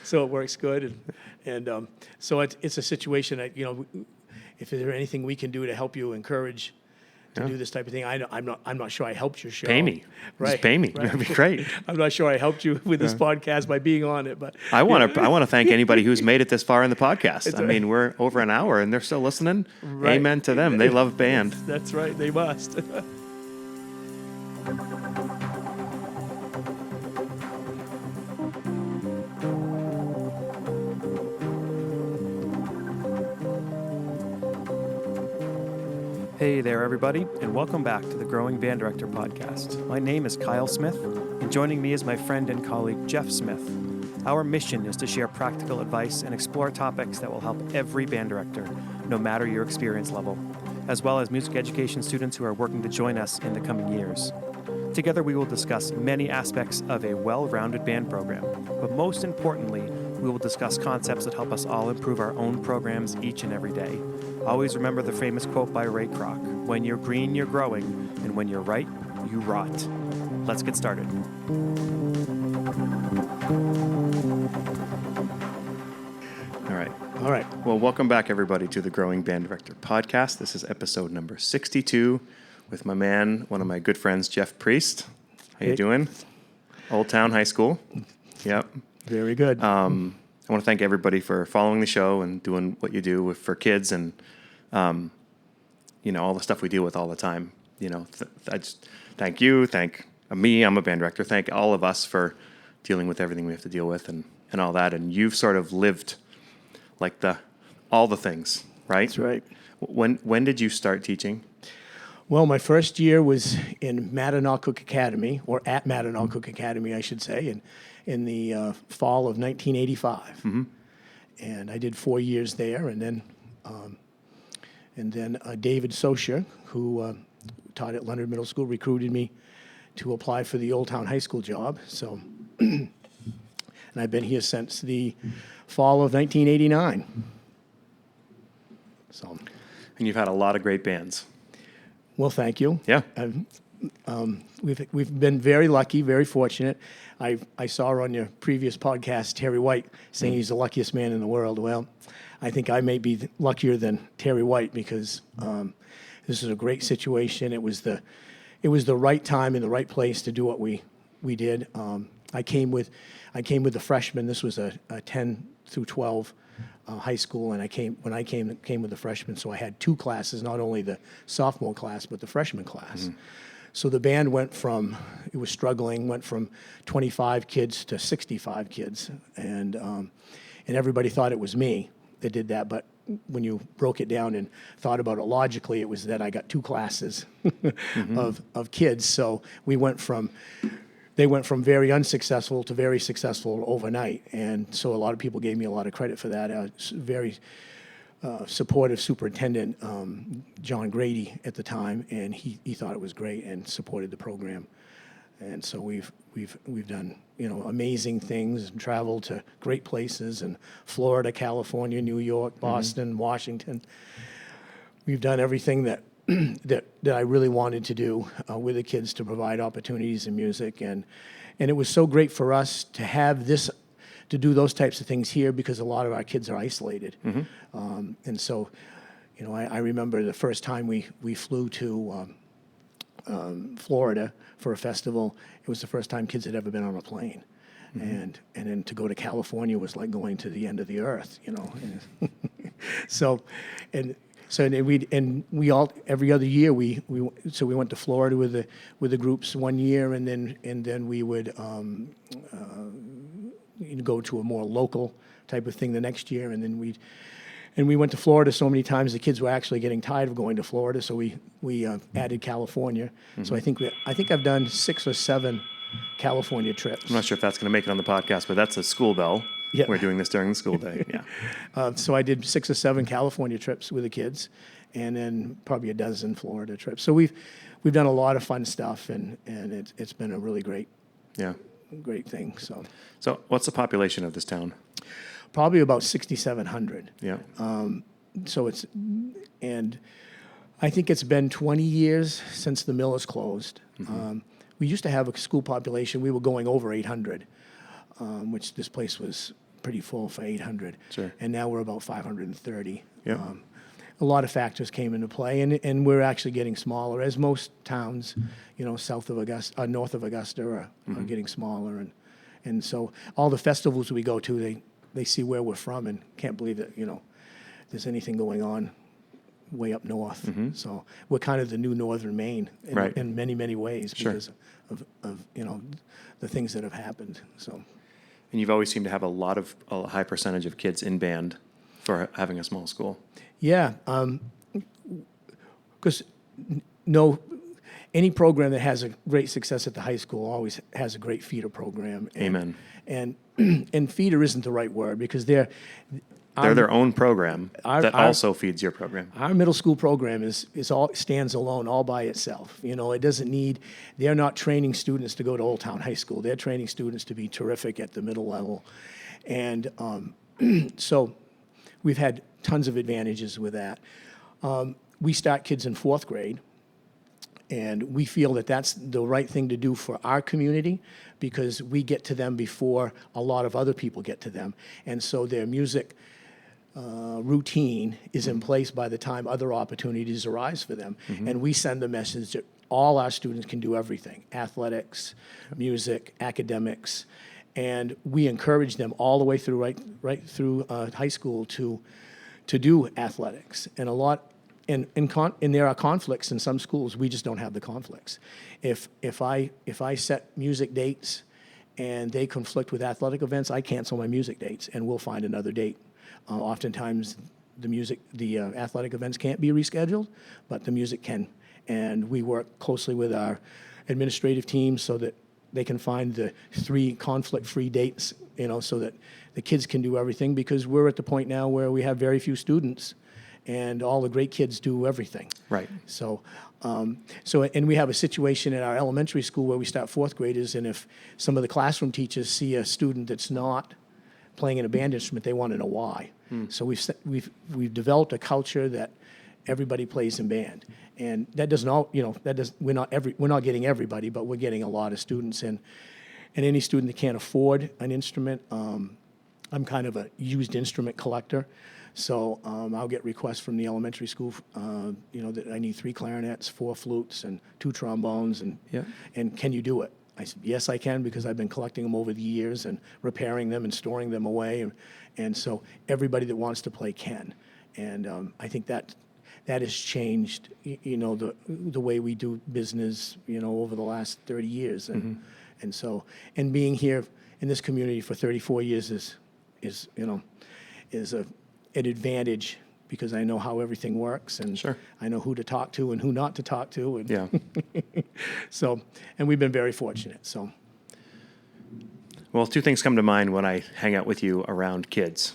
So it works good, and so it's a situation that, if there's anything we can do to help you encourage to do this type of thing. I'm not sure I helped your show. Pay me. Right. Just pay me. Right. That'd be great. I'm not sure I helped you with this podcast by being on it, but I want to thank anybody who's made it this far in the podcast. It's I mean, we're over an hour and they're still listening. Right. Amen to them. They love band. That's right. They must. Hey there, everybody, and welcome back to the Growing Band Director podcast. My name is Kyle Smith, and joining me is my friend and colleague, Jeff Smith. Our mission is to share practical advice and explore topics that will help every band director, no matter your experience level, as well as music education students who are working to join us in the coming years. Together, we will discuss many aspects of a well-rounded band program, but most importantly, we will discuss concepts that help us all improve our own programs each and every day. Always remember the famous quote by Ray Kroc, "When you're green, you're growing, and when you're right, you rot." Let's get started. All right. Well, welcome back, everybody, to the Growing Band Director podcast. This is episode number 62 with my man, one of my good friends, Jeff Priest. How you doing? Old Town High School. Yep. Very good. I want to thank everybody for following the show and doing what you do for kids and, all the stuff we deal with all the time. I just thank you, thank me, I'm a band director, thank all of us for dealing with everything we have to deal with and all that. And you've sort of lived like all the things, right? That's right. When did you start teaching? Well, my first year was in Mattanock Academy, or at Mattanock Academy, I should say, in the fall of 1985. Mm-hmm. And I did 4 years there, and then David Socia, who taught at Leonard Middle School, recruited me to apply for the Old Town High School job. So, and I've been here since the fall of 1989. So, And you've had a lot of great bands. well, thank you. Yeah. We've been very lucky, very fortunate. I saw on your previous podcast Terry White saying he's the luckiest man in the world. Well, I think I may be luckier than Terry White because this is a great situation. It was the right time and the right place to do what we did. I came with the freshmen. This was a 10 through 12 high school, and I came with the freshmen. So I had two classes, not only the sophomore class but the freshman class. Mm-hmm. So the band went from 25 kids to 65 kids, and everybody thought it was me that did that. But when you broke it down and thought about it logically, it was that I got two classes mm-hmm. of kids. So they went from very unsuccessful to very successful overnight, and so a lot of people gave me a lot of credit for that. Very supportive superintendent, John Grady at the time, and he thought it was great and supported the program. And so we've done amazing things and traveled to great places in Florida, California, New York, Boston, mm-hmm. Washington. We've done everything that I really wanted to do with the kids to provide opportunities in music, and it was so great for us to have this, to do those types of things here because a lot of our kids are isolated. Mm-hmm. And so, I remember the first time we flew to Florida for a festival. It was the first time kids had ever been on a plane. Mm-hmm. And then to go to California was like going to the end of the earth, So we all every other year we went to Florida with the groups one year, and then we would go to a more local type of thing the next year, and then we went to Florida so many times the kids were actually getting tired of going to Florida, so we added California. Mm-hmm. So I think I've done 6 or 7 California trips. I'm not sure if that's going to make it on the podcast, but that's a school bell. Yeah. We're doing this during the school day. Yeah. So I did 6 or 7 California trips with the kids, and then probably a dozen Florida trips. So we've done a lot of fun stuff, and it's been a really great thing. So what's the population of this town? Probably about 6,700. Yeah. And I think it's been 20 years since the mill has closed. Mm-hmm. We used to have a school population. We were going over 800. which this place was pretty full for 800. Sure. And now we're about 530. Yeah. A lot of factors came into play, and we're actually getting smaller, as most towns, south of Augusta, north of Augusta are getting smaller. And so all the festivals we go to, they see where we're from and can't believe that, there's anything going on way up north. So we're kind of the new northern Maine Right. in many, many ways Sure. because of the things that have happened. So And you've always seemed to have a high percentage of kids in band for having a small school. yeah, because any program that has a great success at the high school always has a great feeder program. Amen. And feeder isn't the right word because they're Their own program that our- also feeds your program. Our middle school program is all stands alone, all by itself. It doesn't need. They're not training students to go to Old Town High School. They're training students to be terrific at the middle level, and so we've had tons of advantages with that. We start kids in fourth grade, and we feel that that's the right thing to do for our community because we get to them before a lot of other people get to them, and so their music routine is in place by the time other opportunities arise for them. And we send the message that all our students can do everything, athletics, music, academics, and we encourage them all the way through, right through high school to do athletics. And a lot, and there are conflicts in some schools, we just don't have the conflicts. If I set music dates and they conflict with athletic events, I cancel my music dates and we'll find another date. Oftentimes, the athletic events can't be rescheduled, but the music can. And we work closely with our administrative team so that they can find the 3 conflict-free dates, so that the kids can do everything because we're at the point now where we have very few students and all the great kids do everything. Right. So, and we have a situation at our elementary school where we start fourth graders, and if some of the classroom teachers see a student that's not playing an band instrument, they want to know why. So we've developed a culture that everybody plays in band, and that doesn't all we're not getting everybody, but we're getting a lot of students, and any student that can't afford an instrument, I'm kind of a used instrument collector. So I'll get requests from the elementary school, that I need 3 clarinets, 4 flutes, and 2 trombones, and can you do it? I said, yes, I can, because I've been collecting them over the years and repairing them and storing them away, and so everybody that wants to play can, and I think that has changed, the way we do business, over the last 30 years, and so being here in this community for 34 years is an advantage because I know how everything works and Sure. I know who to talk to and who not to talk to. And Yeah. so, and we've been very fortunate. So, Well, 2 things come to mind when I hang out with you around kids.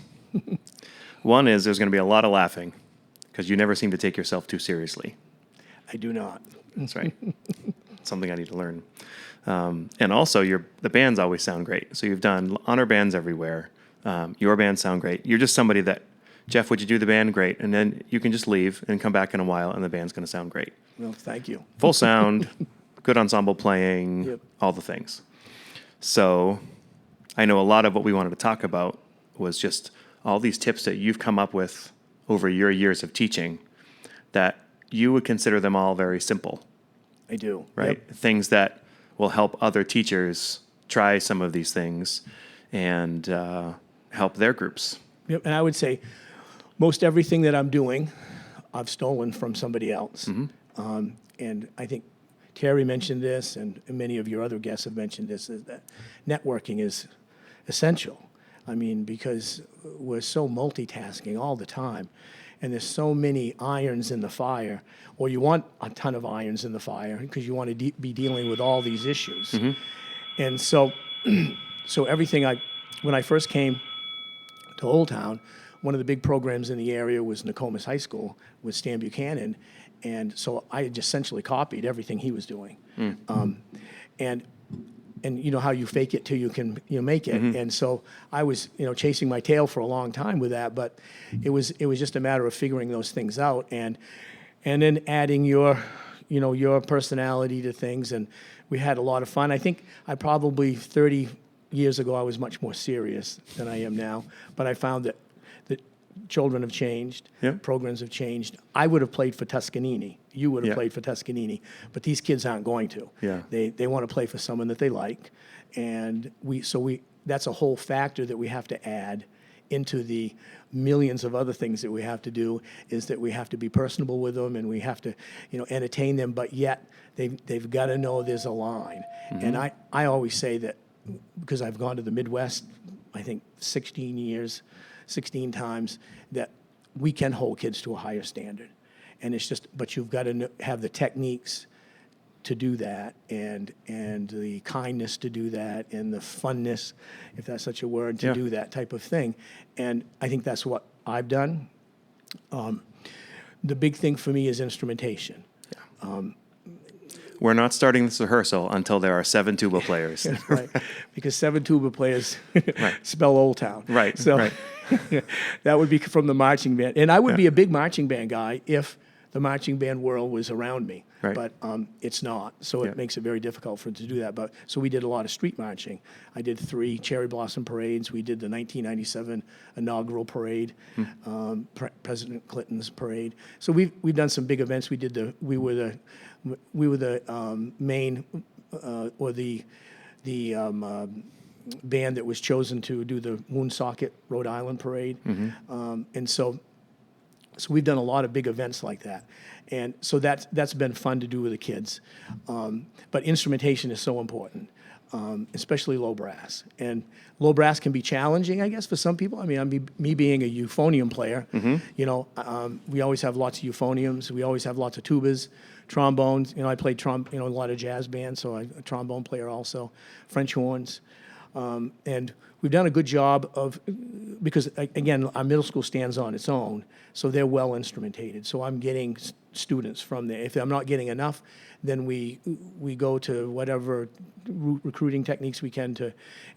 One is there's going to be a lot of laughing because you never seem to take yourself too seriously. I do not. That's right. Something I need to learn. And also, the bands always sound great. So you've done honor bands everywhere. Your bands sound great. You're just somebody that, Jeff, would you do the band? Great. And then you can just leave and come back in a while, and the band's going to sound great. Well, thank you. Full sound, good ensemble playing, Yep. all the things. So I know a lot of what we wanted to talk about was just all these tips that you've come up with over your years of teaching that you would consider them all very simple, I do. right? Yep. Things that will help other teachers try some of these things and help their groups. Yep. And I would say most everything that I'm doing, I've stolen from somebody else. And I think Terry mentioned this, and many of your other guests have mentioned this, is that networking is essential. I mean, because we're so multitasking all the time, and there's so many irons in the fire, or you want a ton of irons in the fire because you want to be dealing with all these issues. And so, when I first came to Old Town, one of the big programs in the area was Nokomis High School with Stan Buchanan, and so I just essentially copied everything he was doing. And you know how you fake it till you can make it. And so I was chasing my tail for a long time with that, but it was just a matter of figuring those things out and then adding your personality to things, and we had a lot of fun. I think I probably 30 years ago I was much more serious than I am now, but I found that children have changed, Yeah. programs have changed. I would have played for Tuscanini. You would have Yeah. played for Tuscanini, but these kids aren't going to. Yeah. They want to play for someone that they like, and that's a whole factor that we have to add into the millions of other things that we have to do, is that we have to be personable with them, and we have to, entertain them, but yet they've got to know there's a line. And I always say that, because I've gone to the Midwest, I think 16 times, that we can hold kids to a higher standard. And it's just, but you've got to have the techniques to do that, and the kindness to do that, and the funness, if that's such a word, to Yeah. do that type of thing. And I think that's what I've done. The big thing for me is instrumentation. We're not starting this rehearsal until there are 7 tuba players. Right, because 7 tuba players spell Old Town. Right, So right. that would be from the marching band. And I would be a big marching band guy if the marching band world was around me. Right. But it's not, so Yeah. it makes it very difficult for it to do that. But so we did a lot of street marching. I did 3 cherry blossom parades. We did the 1997 inaugural parade, President Clinton's parade. So we've done some big events. We were the main or the band that was chosen to do the Woonsocket, Rhode Island parade, and so we've done a lot of big events like that, and so that's been fun to do with the kids. But instrumentation is so important, especially low brass. And low brass can be challenging, I guess, for some people. I mean, me being a euphonium player, we always have lots of euphoniums. We always have lots of tubas, trombones. I played a lot of jazz bands, so I'm a trombone player also, French horns. And we've done a good job because again, our middle school stands on its own, so they're well instrumentated. So I'm getting students from there. If I'm not getting enough, then we go to whatever recruiting techniques we can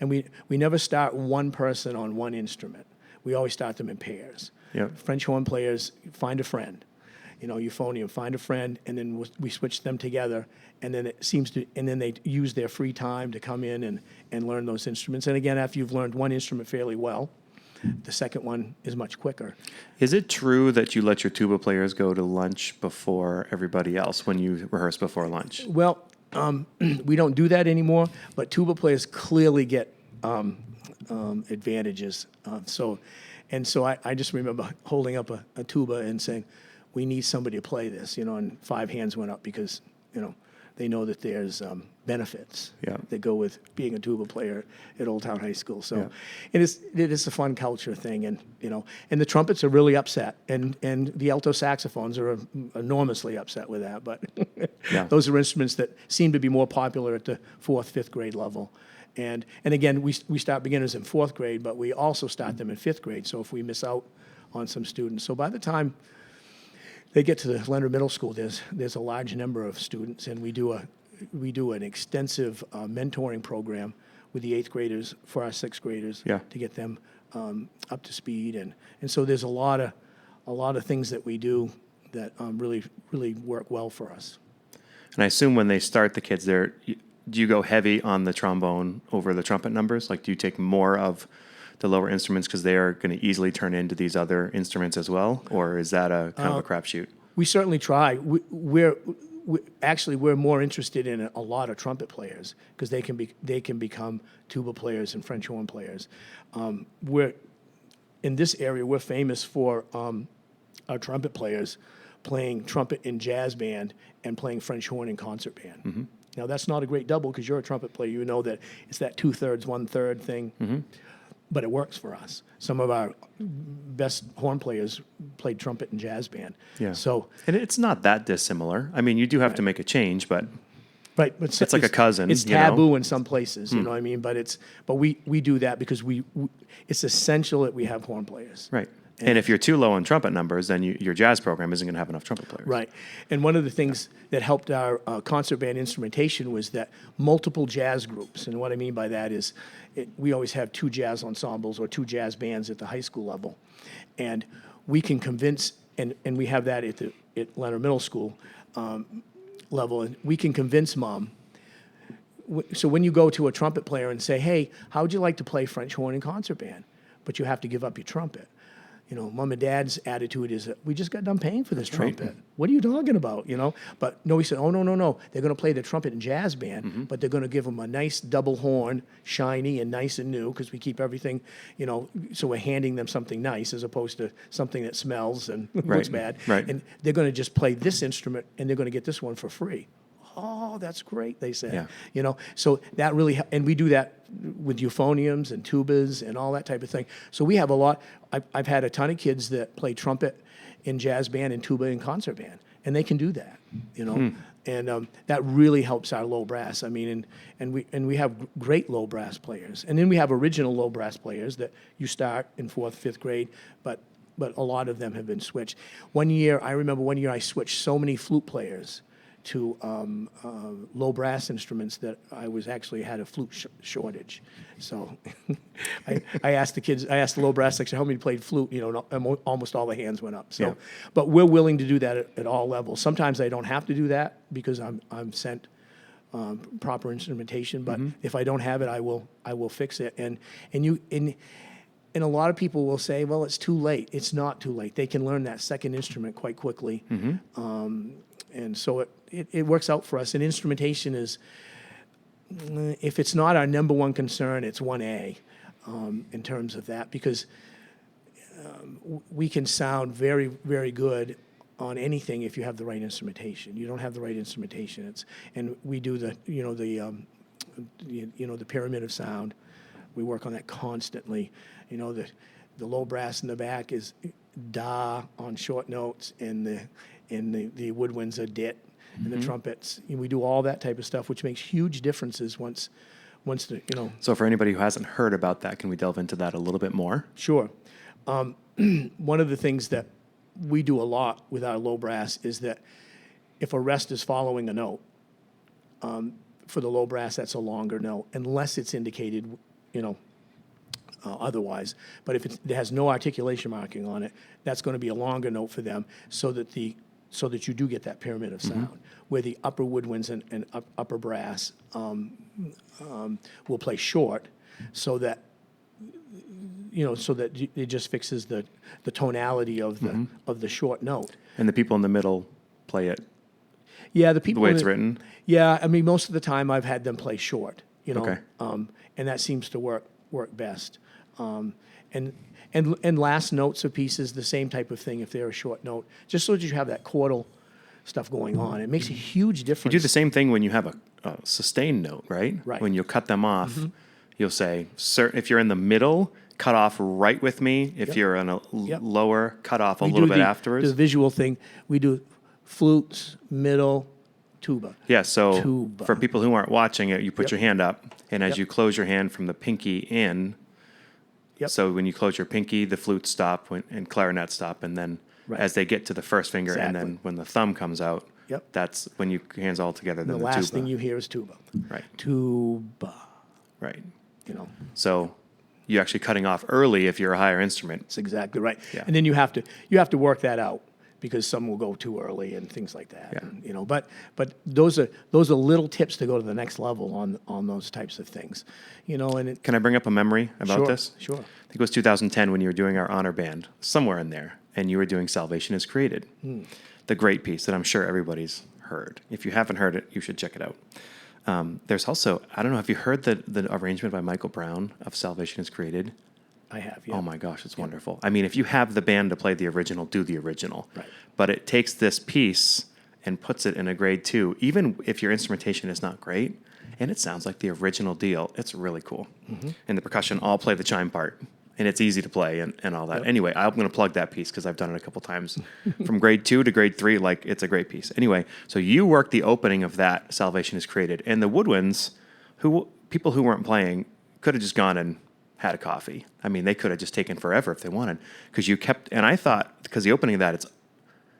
and we never start one person on one instrument. We always start them in pairs. Yep. French horn players find a friend. Euphonium, find a friend, and then we switch them together, and then and then they use their free time to come in and learn those instruments. And again, after you've learned one instrument fairly well, the second one is much quicker. Is it true that you let your tuba players go to lunch before everybody else when you rehearse before lunch? Well, we don't do that anymore, but tuba players clearly get advantages. So I just remember holding up a tuba and saying, we need somebody to play this, and 5 hands went up because, they know that there's benefits Yeah. that go with being a tuba player at Old Town High School. So Yeah. it is a fun culture thing, and and the trumpets are really upset, and the alto saxophones are enormously upset with that. But Yeah. those are instruments that seem to be more popular at the 4th, 5th grade level. And again, we start beginners in 4th grade, but we also start them in 5th grade. So if we miss out on some students, so by the time they get to the Leonard Middle School, there's a large number of students, and we do an extensive mentoring program with the 8th graders for our 6th graders Yeah. to get them up to speed, and so there's a lot of things that we do that really work well for us. And I assume when they start the kids there, do you go heavy on the trombone over the trumpet numbers? Like, do you take more of the lower instruments because they are going to easily turn into these other instruments as well? Or is that a kind of a crapshoot? We certainly try. We're more interested in a lot of trumpet players because they can become tuba players and French horn players. In this area, we're famous for our trumpet players playing trumpet in jazz band and playing French horn in concert band. Mm-hmm. Now that's not a great double because you're a trumpet player. You know that it's that 2/3, 1/3 thing. Mm-hmm. But it works for us. Some of our best horn players played trumpet and jazz band. Yeah. So, And it's not that dissimilar. I mean, you do have to make a change, but right, but It's like a cousin, It's you know? taboo in some places, you know what I mean. But we do that because it's essential that we have horn players. right. And if you're too low on trumpet numbers, then your jazz program isn't going to have enough trumpet players. Right. And one of the things that helped our concert band instrumentation was that multiple jazz groups. And what I mean by that is we always have 2 jazz ensembles or 2 jazz bands at the high school level. And we can convince, and we have that at Leonard Middle School level, and we can convince mom So when you go to a trumpet player and say, hey, how would you like to play French horn in concert band? But you have to give up your trumpet. You know, mom and dad's attitude is that we just got done paying for this trumpet. What are you talking about? You know, but no, he said, oh, no. They're going to play the trumpet in jazz band, but they're going to give them a nice double horn, shiny and nice and new, because we keep everything, you know, so we're handing them something nice as opposed to something that smells and looks bad. Right. And they're going to just play this instrument and they're going to get this one for free. Oh, that's great, they said. Yeah. You know, so that really, and we do that with euphoniums and tubas and all that type of thing. So we have a lot. I've had a ton of kids that play trumpet in jazz band and tuba in concert band, and they can do that, you know. And that really helps our low brass. I mean, and we have great low brass players, and then we have original low brass players that you start in 4th, 5th grade, but a lot of them have been switched. I remember one year I switched so many flute players to low brass instruments that I had a flute shortage. So I asked the low brass section how many played flute, you know, almost all the hands went up. So, Yeah. But we're willing to do that at all levels. Sometimes I don't have to do that because I'm sent proper instrumentation, but if I don't have it, I will fix it. And a lot of people will say, well, it's too late. It's not too late. They can learn that second instrument quite quickly. And so it works out for us. And instrumentation is, if it's not our number one concern, it's 1A in terms of that, because we can sound very, very good on anything if you have the right instrumentation. You don't have the right instrumentation. And we do the pyramid of sound. We work on that constantly. You know, the low brass in the back is da on short notes, and the woodwinds are dit, and the trumpets. And we do all that type of stuff, which makes huge differences once the, you know. So for anybody who hasn't heard about that, can we delve into that a little bit more? Sure. One of the things that we do a lot with our low brass is that if a rest is following a note, for the low brass, that's a longer note, unless it's indicated, you know, otherwise. But if it has no articulation marking on it, that's going to be a longer note for them, so that you do get that pyramid of sound, where the upper woodwinds and upper brass will play short, so that, you know, so that it just fixes the tonality of the short note. And the people in the middle play it Yeah, the the people way it's written? Yeah, I mean, most of the time I've had them play short, you know, Okay. And that seems to work best. And last notes of pieces, the same type of thing if they're a short note, just so that you have that chordal stuff going on. It makes a huge You difference. do the same thing when you have a sustained note, right? Right. When you cut them off, you'll say, if you're in the middle, cut off right with me. If you're in a lower, cut off a We little do bit afterwards. The visual thing, we do flutes, middle, tuba. Yeah, so Tuba. for people who aren't watching it, you put Yep. your hand up, and as Yep. you close your hand from the pinky in, Yep. so when you close your pinky, the flutes stop and clarinet stop, and then Right. as they get to the first finger, and then Exactly. when the thumb comes out, Yep. that's when you hands all together, then The the last tuba. thing you hear is tuba. Right, Tuba, right. you know. So you're actually cutting off early if you're a higher instrument. That's exactly right. Yeah. And then you have to work that out, because some will go too early and things like that. Yeah. And, you know, but those are little tips to go to the next level on those types of things. You know, and Can I bring up a memory about sure, this? Sure. I think it was 2010 when you were doing our honor band, somewhere in there, and you were doing Salvation is Created, the great piece that I'm sure everybody's heard. If you haven't heard it, you should check it out. There's also, I don't know, have you heard the arrangement by Michael Brown of Salvation is Created? I have. Yeah. Oh my gosh, it's wonderful. I mean, if you have the band to play the original, do the original. Right. But it takes this piece and puts it in a grade 2, even if your instrumentation is not great, and it sounds like the original deal. It's really cool. And the percussion all play the chime part, and it's easy to play and all that. Yep. Anyway, I'm going to plug that piece because I've done it a couple times. From grade 2 to grade 3, like, it's a great piece. Anyway, so you work the opening of that Salvation is Created, and the woodwinds, people who weren't playing could have just gone and had a coffee. I mean, they could have just taken forever if they wanted, because you kept, and I thought, because the opening of that,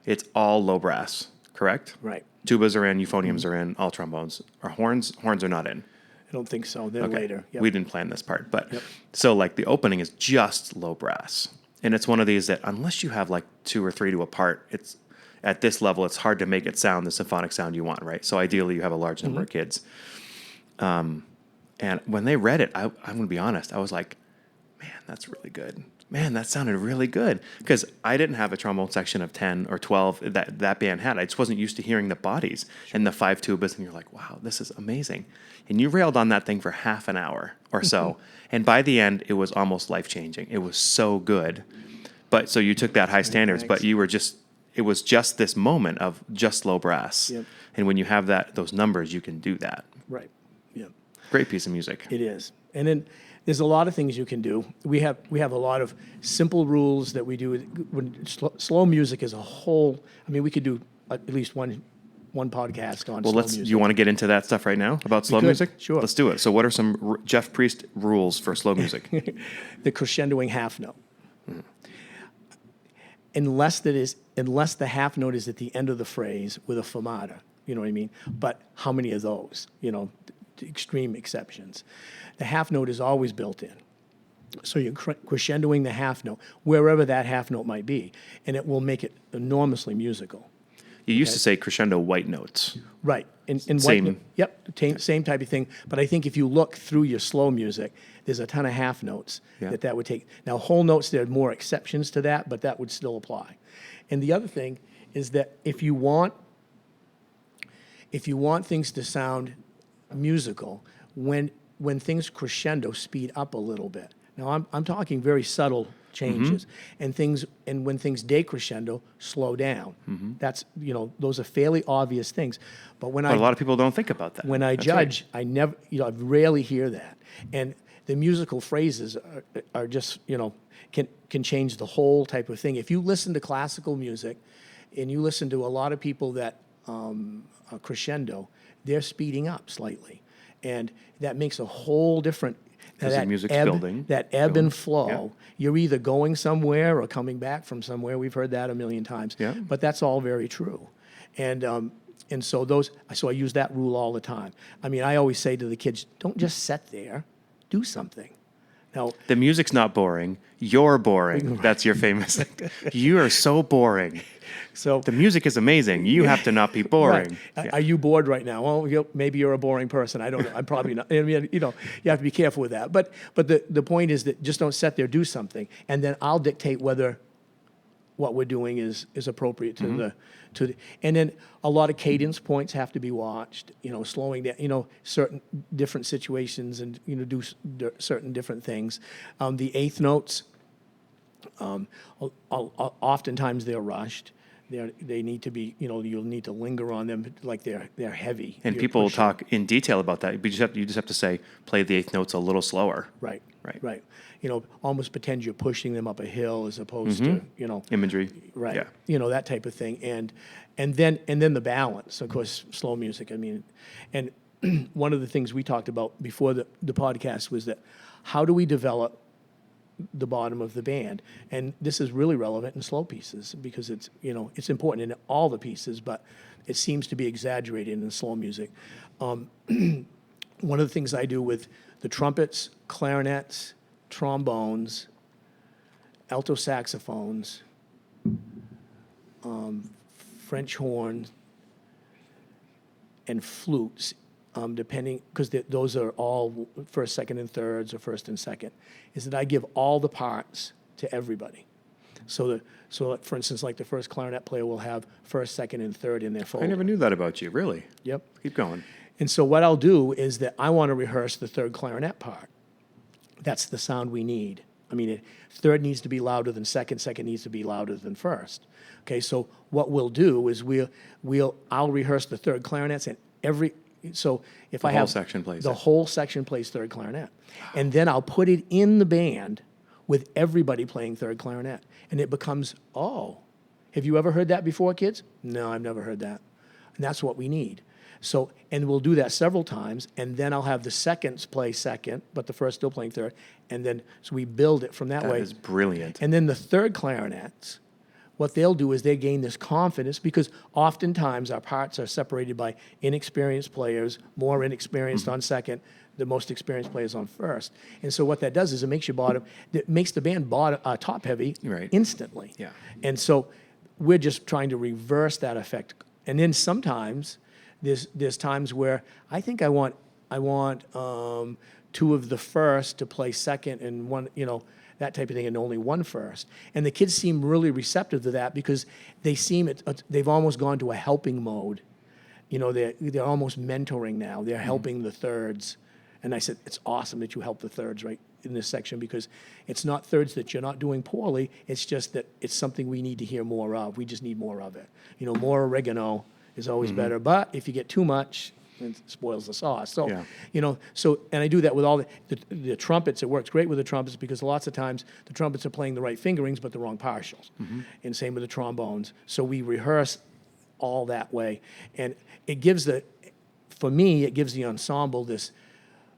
it's all low brass, correct? Right. Tubas are in, euphoniums are in, all trombones. Or horns are not in. I don't think so. They're Okay. later. Yep. We didn't plan this part, but Yep. so like the opening is just low brass. And it's one of these that unless you have like 2 or 3 to a part, it's at this level, it's hard to make it sound the symphonic sound you want, right? So ideally you have a large number of kids. And when they read it, I'm going to be honest, I was like, man, that's really good. Man, that sounded really good. Because I didn't have a trombone section of 10 or 12 that band had. I just wasn't used to hearing the bodies and the 5 tubas. And you're like, wow, this is amazing. And you railed on that thing for half an hour or so. And by the end, it was almost life-changing. It was so good. But so you took that high standards, thanks. but it was just this moment of just slow brass. Yep. And when you have those numbers, you can do that. Right. Yeah. Great piece of music. It is. And then there's a lot of things you can do. We have a lot of simple rules that we do. When slow music is a whole, I mean, we could do at least one podcast on Well, slow do music. you want to get into that stuff right now about slow could, music? sure. Let's do it. So what are some Jeff Priest rules for slow music? The crescendoing half note. Unless the half note is at the end of the phrase with a fermata, you know what I mean? But how many of those? You know, extreme exceptions. The half note is always built in. So you're crescendoing the half note, wherever that half note might be, and it will make it enormously musical. You used to say crescendo white notes. Right. And Same. Same type of thing. But I think if you look through your slow music, there's a ton of half notes Yeah. that would take. Now, whole notes, there are more exceptions to that, but that would still apply. And the other thing is that if you want things to sound musical, when things crescendo, speed up a little bit. Now, I'm talking very subtle changes, Mm-hmm. and when things decrescendo, slow down. Mm-hmm. That's, those are fairly obvious things. But when But a lot of people don't think about that. when I That's right. judge, I rarely hear that. And the musical phrases are just, can change the whole type of thing. If you listen to classical music and you listen to a lot of people that crescendo, they're speeding up slightly. And that makes a whole different, 'Cause the music's building. that ebb and flow. Yeah. You're either going somewhere or coming back from somewhere. We've heard that a million times. Yeah. But that's all very true. And so I use that rule all the time. I mean, I always say to the kids, don't just sit there, do something. Now, The music's not boring. You're boring. That's your famous. You are so boring. so The music is amazing. You have to not be boring. Right. Yeah. Are you bored right now? Well, maybe you're a boring person. I don't know. I'm probably not. I mean, you have to be careful with that. But the point is that just don't sit there, do something, and then I'll dictate whether what we're doing is appropriate to the and then a lot of cadence points have to be watched, slowing down, certain different situations and, do certain different things. The eighth notes, oftentimes they're rushed. They need to be, you'll need to linger on them like they're heavy. And You're people will pushing. talk in detail about that. But you just have to say, play the eighth notes a little slower. Right. Right. Right. Almost pretend you're pushing them up a hill as opposed to, Imagery. right. Yeah. That type of thing. And then the balance, of course, slow music. I mean, and one of the things we talked about before the podcast was that how do we develop the bottom of the band? And this is really relevant in slow pieces because it's, it's important in all the pieces, but it seems to be exaggerated in slow music. One of the things I do with the trumpets, clarinets, trombones, alto saxophones, French horn, and flutes, depending, because those are all first, second, and thirds, or first and second, is that I give all the parts to everybody. So for instance, like the first clarinet player will have first, second, and third in their folder. I never knew that about you, really. Yep. Keep going. And so what I'll do is that I want to rehearse the third clarinet part. That's the sound we need. I mean, third needs to be louder than second, second needs to be louder than first. Okay, so what we'll do is I'll rehearse the third clarinets and so if The I whole have section plays the it. whole section plays third clarinet. And then I'll put it in the band with everybody playing third clarinet. And it becomes, have you ever heard that before, kids? No, I've never heard that. And that's what we need. So, and we'll do that several times, and then I'll have the seconds play second, but the first still playing third, and then, so we build it from that way. That is brilliant. And then the third clarinets, what they'll do is they gain this confidence because oftentimes our parts are separated by inexperienced players, more inexperienced on second, the most experienced players on first. And so what that does is it makes the band top heavy Right. instantly. Yeah. And so we're just trying to reverse that effect. And then sometimes there's times where I think I want I want two of the first to play second and one, that type of thing, and only one first. And the kids seem really receptive to that because they seem they've almost gone to a helping mode. They're almost mentoring now. They're helping the thirds. And I said, it's awesome that you help the thirds right in this section because it's not thirds that you're not doing poorly. It's just that it's something we need to hear more of. We just need more of it. More oregano is always better. But if you get too much, it spoils the sauce. So, Yeah. And I do that with all the trumpets. It works great with the trumpets because lots of times the trumpets are playing the right fingerings but the wrong partials. And same with the trombones. So we rehearse all that way. And it gives for me, it gives the ensemble this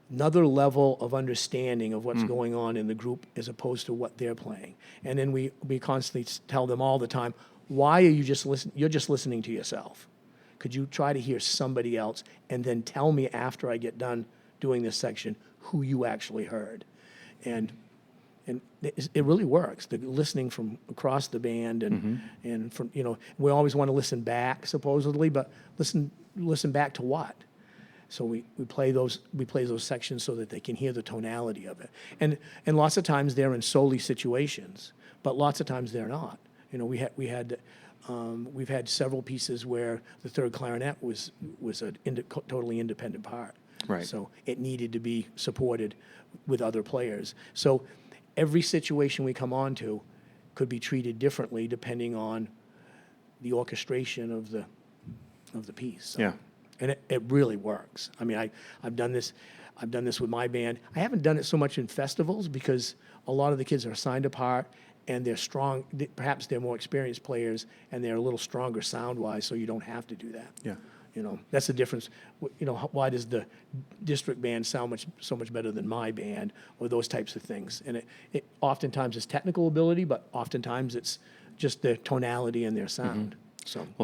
another level of understanding of what's going on in the group as opposed to what they're playing. And then we constantly tell them all the time, why are you just listening? You're just listening to yourself. Could you try to hear somebody else and then tell me after I get done doing this section who you actually heard? And it really works. The listening from across the band and from we always want to listen back supposedly, but listen back to what? So we play those sections so that they can hear the tonality of it. And lots of times they're in solo situations, but lots of times they're not. We've had several pieces where the third clarinet was a totally independent part. Right. So it needed to be supported with other players. So every situation we come on to could be treated differently depending on the orchestration of the piece. So. Yeah. And it really works. I mean, I've done this with my band. I haven't done it so much in festivals because a lot of the kids are assigned a part and they're strong. Perhaps they're more experienced players and they're a little stronger sound-wise, so you don't have to do that. Yeah. That's the difference. Why does the district band sound so much better than my band, or those types of things? And it oftentimes is technical ability, but oftentimes it's just their tonality and their sound.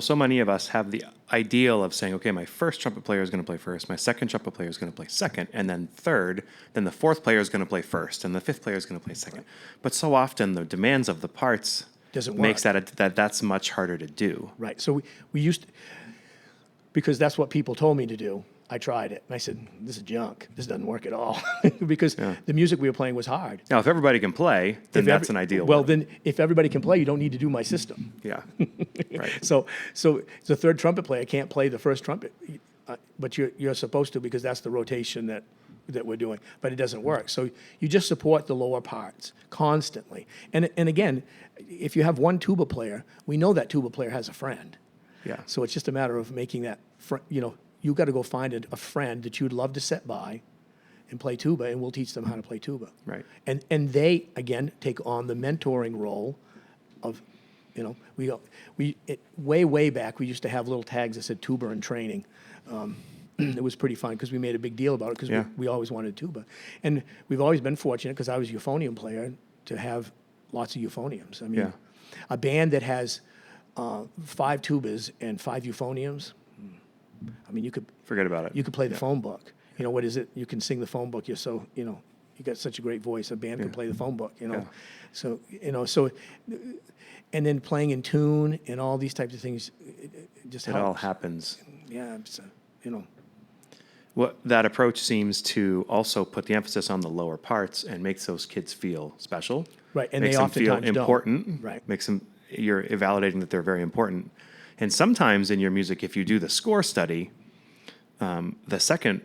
So many of us have the ideal of saying, okay, my first trumpet player is going to play first, my second trumpet player is going to play second, and then third, then the fourth player is going to play first, and the fifth player is going to play second. But so often the demands of the parts Doesn't makes work. that's much harder to do. Right. So we used to, because that's what people told me to do. I tried it, and I said, this is junk. This doesn't work at all. Because the music we were playing was hard. Now, if everybody can play, then that's an ideal. Well, world. then if everybody can play, you don't need to do my system. Yeah. Right. So the third trumpet player can't play the first trumpet, but you're supposed to because that's the rotation that we're doing. But it doesn't work. So you just support the lower parts constantly. And again, if you have one tuba player, we know that tuba player has a friend. Yeah. So it's just a matter of making that you got to go find a friend that you'd love to sit by and play tuba, and we'll teach them how to play tuba. Right. And they, again, take on the mentoring role of, way back, we used to have little tags that said tuba in training. It was pretty fun because we made a big deal about it because we always wanted tuba. And we've always been fortunate because I was a euphonium player to have lots of euphoniums. I mean, a band that has 5 tubas and 5 euphoniums, I mean, you could Forget about it. You could play the phone book. What is it? You can sing the phone book. You're so you got such a great voice. A band can play the phone book. Yeah. So and then playing in tune and all these types of things, it just It helps. all happens. Yeah, it's, What that approach seems to also put the emphasis on the lower parts and makes those kids feel special. Right, and makes they them feel oftentimes don't. important. Right. Makes them you're validating that they're very important. And sometimes in your music, if you do the score study, the second,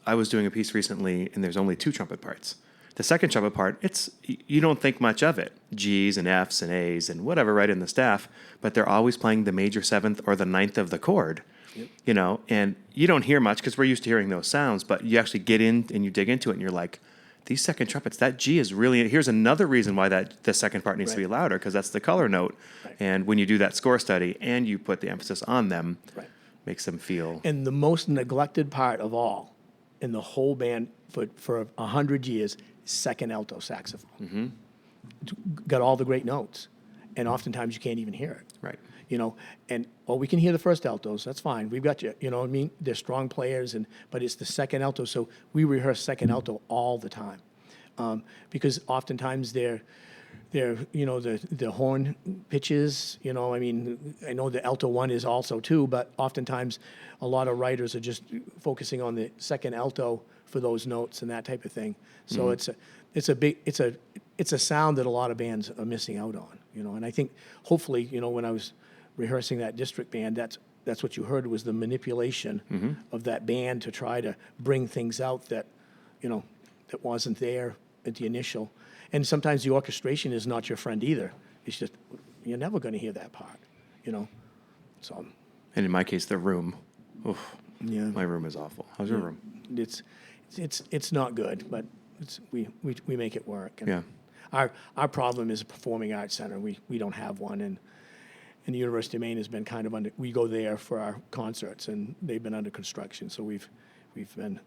I was doing a piece recently, and there's only 2 trumpet parts. The second trumpet part, you don't think much of it. G's and F's and A's and whatever right in the staff, but they're always playing the major 7th or the 9th of the chord. Yep. And you don't hear much because we're used to hearing those sounds, but you actually get in and you dig into it and you're like, these second trumpets, that G is really, here's another reason why the second part needs to be louder, because that's the color note. Right. And when you do that score study and you put the emphasis on them, makes them feel. And the most neglected part of all in the whole band for 100 years, second alto saxophone. Mm-hmm. Got all the great notes, and oftentimes you can't even hear it. Right. We can hear the first altos. That's fine. We've got you. You know what I mean? They're strong players, but it's the second alto. So we rehearse second alto all the time, because oftentimes they're, the horn pitches, I mean, I know the alto one is also too, but oftentimes a lot of writers are just focusing on the second alto for those notes and that type of thing. So it's a sound that a lot of bands are missing out on, and I think hopefully, when I was rehearsing that district band, that's what you heard was the manipulation of that band to try to bring things out that, that wasn't there at the initial. And sometimes the orchestration is not your friend either. It's just, you're never going to hear that part, So, And in my case, the room. Oof, yeah, my room is awful. How's your room? it's not good, but we make it work. And Yeah. Our problem is a performing arts center. We don't have one, and the University of Maine has been kind of under. We go there for our concerts, and they've been under construction. So we've been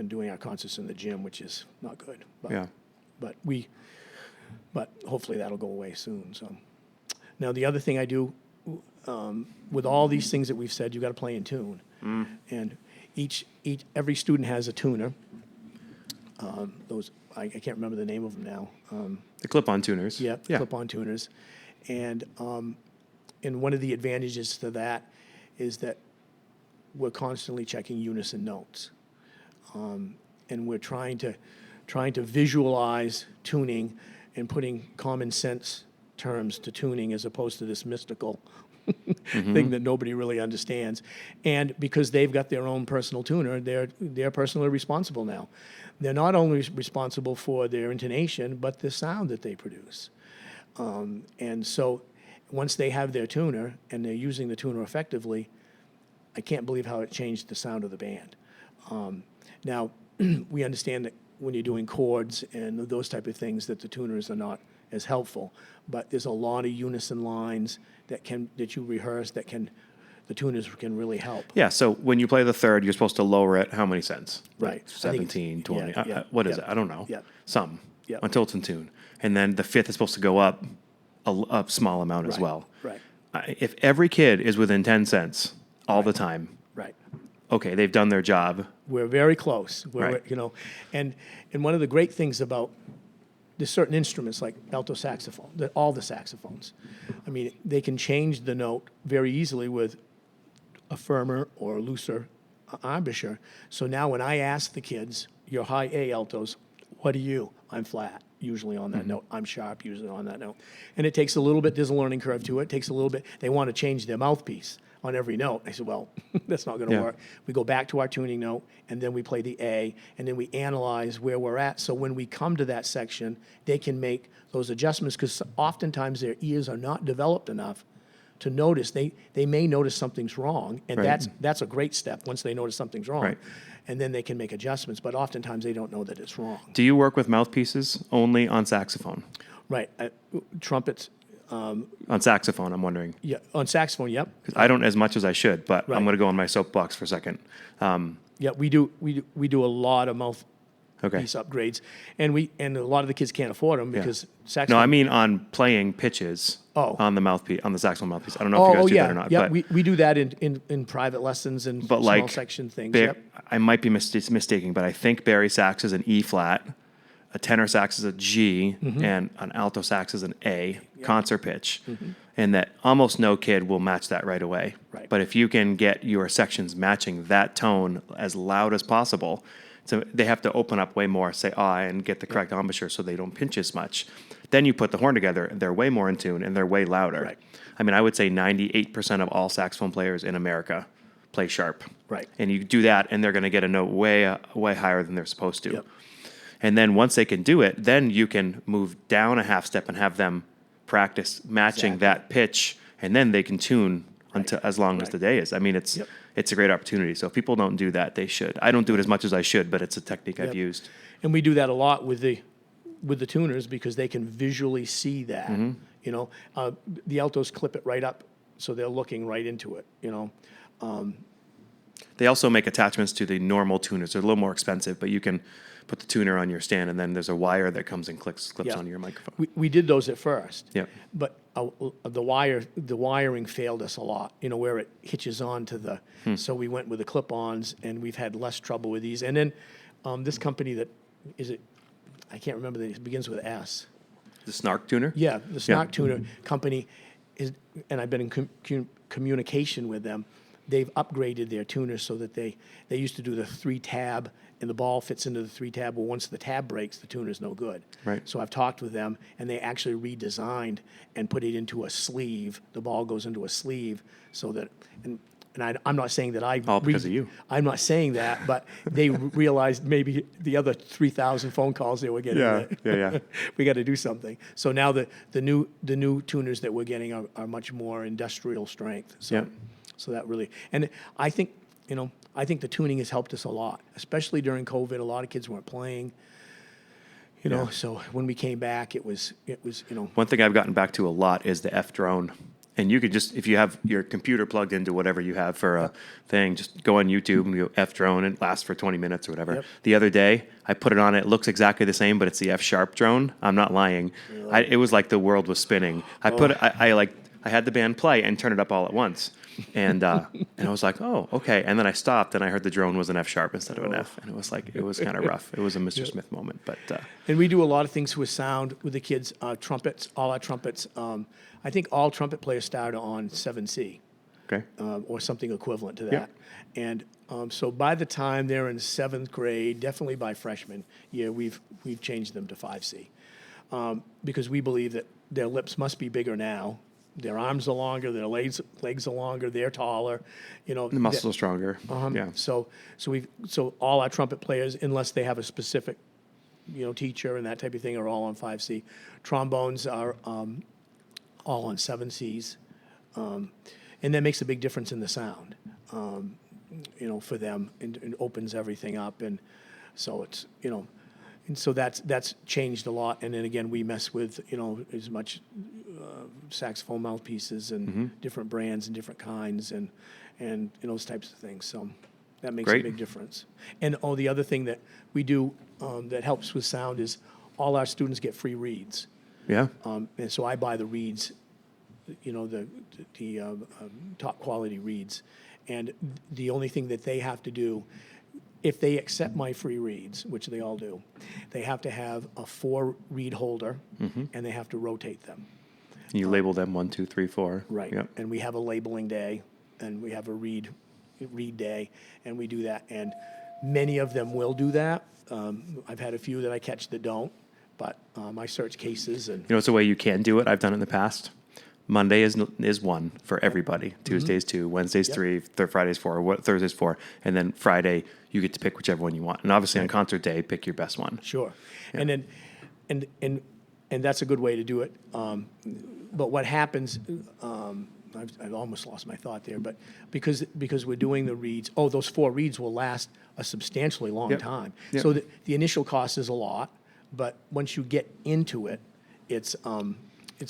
doing our concerts in the gym, which is not good. But, Yeah. but hopefully that'll go away soon. So now the other thing I do with all these things that we've said, you got to play in tune, and every student has a tuner. Those I can't remember the name of them now. The clip-on tuners. Yeah, Yeah. clip-on tuners, and one of the advantages to that is that we're constantly checking unison notes, and we're trying to visualize tuning and putting common sense terms to tuning as opposed to this mystical thing that nobody really understands. And because they've got their own personal tuner, they're personally responsible now. They're not only responsible for their intonation, but the sound that they produce. And so once they have their tuner and they're using the tuner effectively, I can't believe how it changed the sound of the band. Now, we understand that when you're doing chords and those type of things that the tuners are not as helpful, but there's a lot of unison lines that you rehearse the tuners can really help. Yeah, so when you play the third, you're supposed to lower it how many cents? Right. Like 17, 20. yeah, What is yeah, it? I don't know. yeah. Some. Yeah. Until it's in tune. And then the fifth is supposed to go up a small amount as Right, well. right. If every kid is within 10 cents all the time, Right. okay, they've done their job. We're very close. Right. And one of the great things about there's certain instruments like alto saxophone, all the saxophones. I mean, they can change the note very easily with a firmer or looser embouchure. So now when I ask the kids, your high A altos, what are you? I'm flat, usually on that note. I'm sharp, usually on that note. And it takes a little bit, there's a learning curve to it. It takes a little bit. They want to change their mouthpiece on every note. I said, well, that's not going to Yeah. work. We go back to our tuning note, and then we play the A, and then we analyze where we're at. So when we come to that section, they can make those adjustments, because oftentimes their ears are not developed enough to notice. They may notice something's wrong, and Right. that's a great step once they notice something's wrong. Right. And then they can make adjustments, but oftentimes they don't know that it's wrong. Do you work with mouthpieces only on saxophone? Right. Trumpets, On saxophone, I'm wondering. yeah, on saxophone, yep. 'Cause I don't as much as I should, but Right. I'm going to go on my soapbox for a second. Yeah, we do a lot of mouthpiece Okay. upgrades, and a lot of the kids can't afford them because saxophone. No, I mean on playing pitches Oh. on the mouthpiece, on the saxophone mouthpiece. I don't know if you guys do yeah, that or not. yeah. But, We do that in private lessons and but small like, section things. Bar- Yep. I might be mistaking, but I think Barry sax is an E flat, a tenor sax is a G, Mm-hmm. and an alto sax is an A, concert pitch. And that almost no kid will match that right away. Right. But if you can get your sections matching that tone as loud as possible, so they have to open up way more, say I, and get the correct embouchure so they don't pinch as much. Then you put the horn together, and they're way more in tune, and they're way louder. Right. I mean, I would say 98% of all saxophone players in America play sharp. Right. And you do that, and they're going to get a note way higher than they're supposed to. Yep. And then once they can do it, then you can move down a half step and have them practice matching Exactly. that pitch, and then they can tune until as long as Right. the day is. I mean, it's Yep. it's a great opportunity. So if people don't do that, they should. I don't do it as much as I should, but it's a technique I've Yep. used. And we do that a lot with the tuners because they can visually see that. Mm-hmm. The altos clip it right up, so they're looking right into it. They also make attachments to the normal tuners. They're a little more expensive, but you can put the tuner on your stand, and then there's a wire that comes and clips Yeah. onto your microphone. We did those at first. Yep. But the wiring failed us a lot, where it hitches on to the, so we went with the clip-ons, and we've had less trouble with these. And then this company that, is it, I can't remember, it begins with S. The Snark tuner? Yeah, the Snark Tuner company is, and I've been in communication with them. They've upgraded their tuners so that they used to do the 3-tab, and the ball fits into the 3-tab. Well, once the tab breaks, the tuner's no good. Right. So I've talked with them, and they actually redesigned and put it into a sleeve. The ball goes into a sleeve so that, and I'm not saying that I... All because of you. I'm not saying that, but they realized maybe the other 3,000 phone calls they were getting. Yeah. We got to do something. So now the new tuners that we're getting are much more industrial strength. So, Yeah. so that really, and I think the tuning has helped us a lot, especially during COVID. A lot of kids weren't playing. So when we came back, it was. One thing I've gotten back to a lot is the F drone. And you could just, if you have your computer plugged into whatever you have for a thing, just go on YouTube and go F drone and it lasts for 20 minutes or whatever. Yep. The other day, I put it on. It looks exactly the same, but it's the F Sharp drone. I'm not lying. It was like the world was spinning. I had the band play and turn it up all at once. And I was like, oh, okay. And then I stopped and I heard the drone was an F Sharp instead of an F. And it was kind of rough. It was a Mr. Smith moment. But And we do a lot of things with sound with the kids. Trumpets, all our trumpets. I think all trumpet players started on 7C. okay. Or something equivalent to that. Yeah. And so by the time they're in 7th grade, definitely by freshman year, we've changed them to 5C. Because we believe that their lips must be bigger now. Their arms are longer, their legs are longer, they're taller. The muscles are stronger. Yeah. So all our trumpet players, unless they have a specific, teacher and that type of thing, are all on 5C. Trombones are all on 7Cs, and that makes a big difference in the sound, for them, and opens everything up, and so it's, and so that's changed a lot. And then again, we mess with, as much saxophone mouthpieces and different brands and different kinds and those types of things. So that makes Great. a big difference. And the other thing that we do that helps with sound is all our students get free reeds. Yeah. And so I buy the reeds, the top quality reeds. And the only thing that they have to do, if they accept my free reeds, which they all do, they have to have a 4-reed holder, and they have to rotate them. You label them 1, 2, 3, 4. Right. Yep. And we have a labeling day, and we have a reed day, and we do that. And many of them will do that. I've had a few that I catch that don't, but I search cases and. It's a way you can do it. I've done it in the past. Monday is 1 for everybody. Tuesday's 2, Wednesday's 3, Friday's 4, Thursday's 4, and then Friday you get to pick whichever one you want. And obviously on concert day, pick your best one. Sure. And then, and that's a good way to do it. But what happens, I've almost lost my thought there, but because we're doing the reeds, those 4 reeds will last a substantially long time. Yep. So the initial cost is a lot, but once you get into it, it's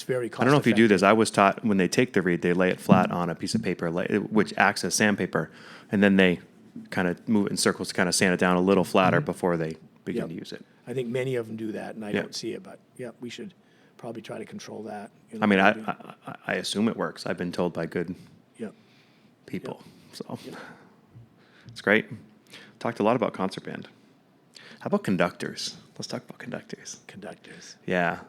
very cost I don't know if you do effective. this. I was taught when they take the reed, they lay it flat on a piece of paper, which acts as sandpaper, and then they kind of move it in circles to kind of sand it down a little flatter before they begin Yep. to use it. I think many of them do that, and I Yeah. don't see it, but we should probably try to control that. I mean, I assume it works. I've been told by good Yep. people. So it's great. Talked a lot about concert band. How about conductors? Let's talk about conductors. Conductors. Yeah,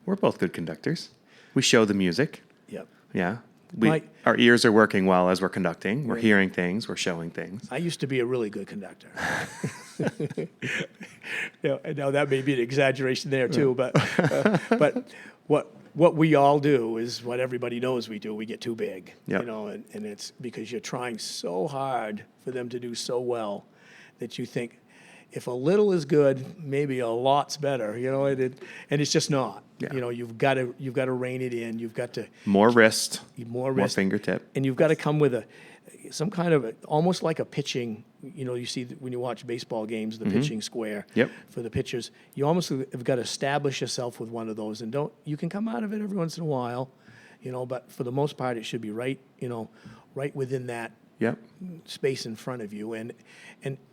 we're both good conductors. We show the music. Yep. Yeah. Right. Our ears are working well as we're conducting. We're hearing things. We're showing things. I used to be a really good conductor. And now that may be an exaggeration there too, but what we all do is what everybody knows we do. We get too big, Yep. and it's because you're trying so hard for them to do so well that you think if a little is good, maybe a lot's better, and it's just not. Yeah. You've got to rein it in. You've got to More wrist, more more wrist, fingertip. and you've got to come with some kind of almost like a pitching. You see when you watch baseball games, the pitching square Yep. for the pitchers. You almost have got to establish yourself with one of those, and you can come out of it every once in a while, but for the most part, it should be right within that Yep. space in front of you, and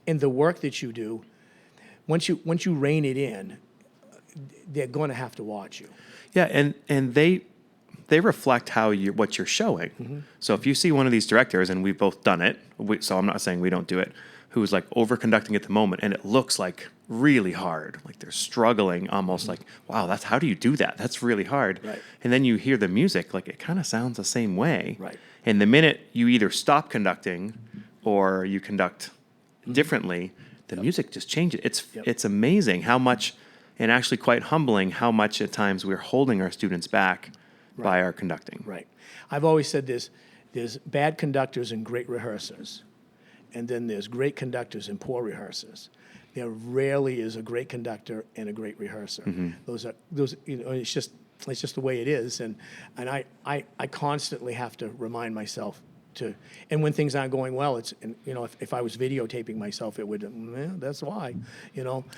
the work that you do. Once you rein it in, they're going to have to watch you. Yeah, and they reflect what you're showing. So if you see one of these directors, and we've both done it, so I'm not saying we don't do it, who's like over conducting at the moment, and it looks like really hard, like they're struggling, almost like, wow, that's, how do you do that? That's really hard. Right. And then you hear the music, like it kind of sounds the same way. Right. And the minute you either stop conducting or you conduct differently, the music just changes. It's amazing how much, and actually quite humbling how much at times we're holding our students back by our conducting. Right. I've always said there's bad conductors and great rehearsers, and then there's great conductors and poor rehearsers. There rarely is a great conductor and a great rehearser. Those it's just the way it is, and I constantly have to remind myself to, and when things aren't going well, it's, and, if I was videotaping myself, it would, that's why,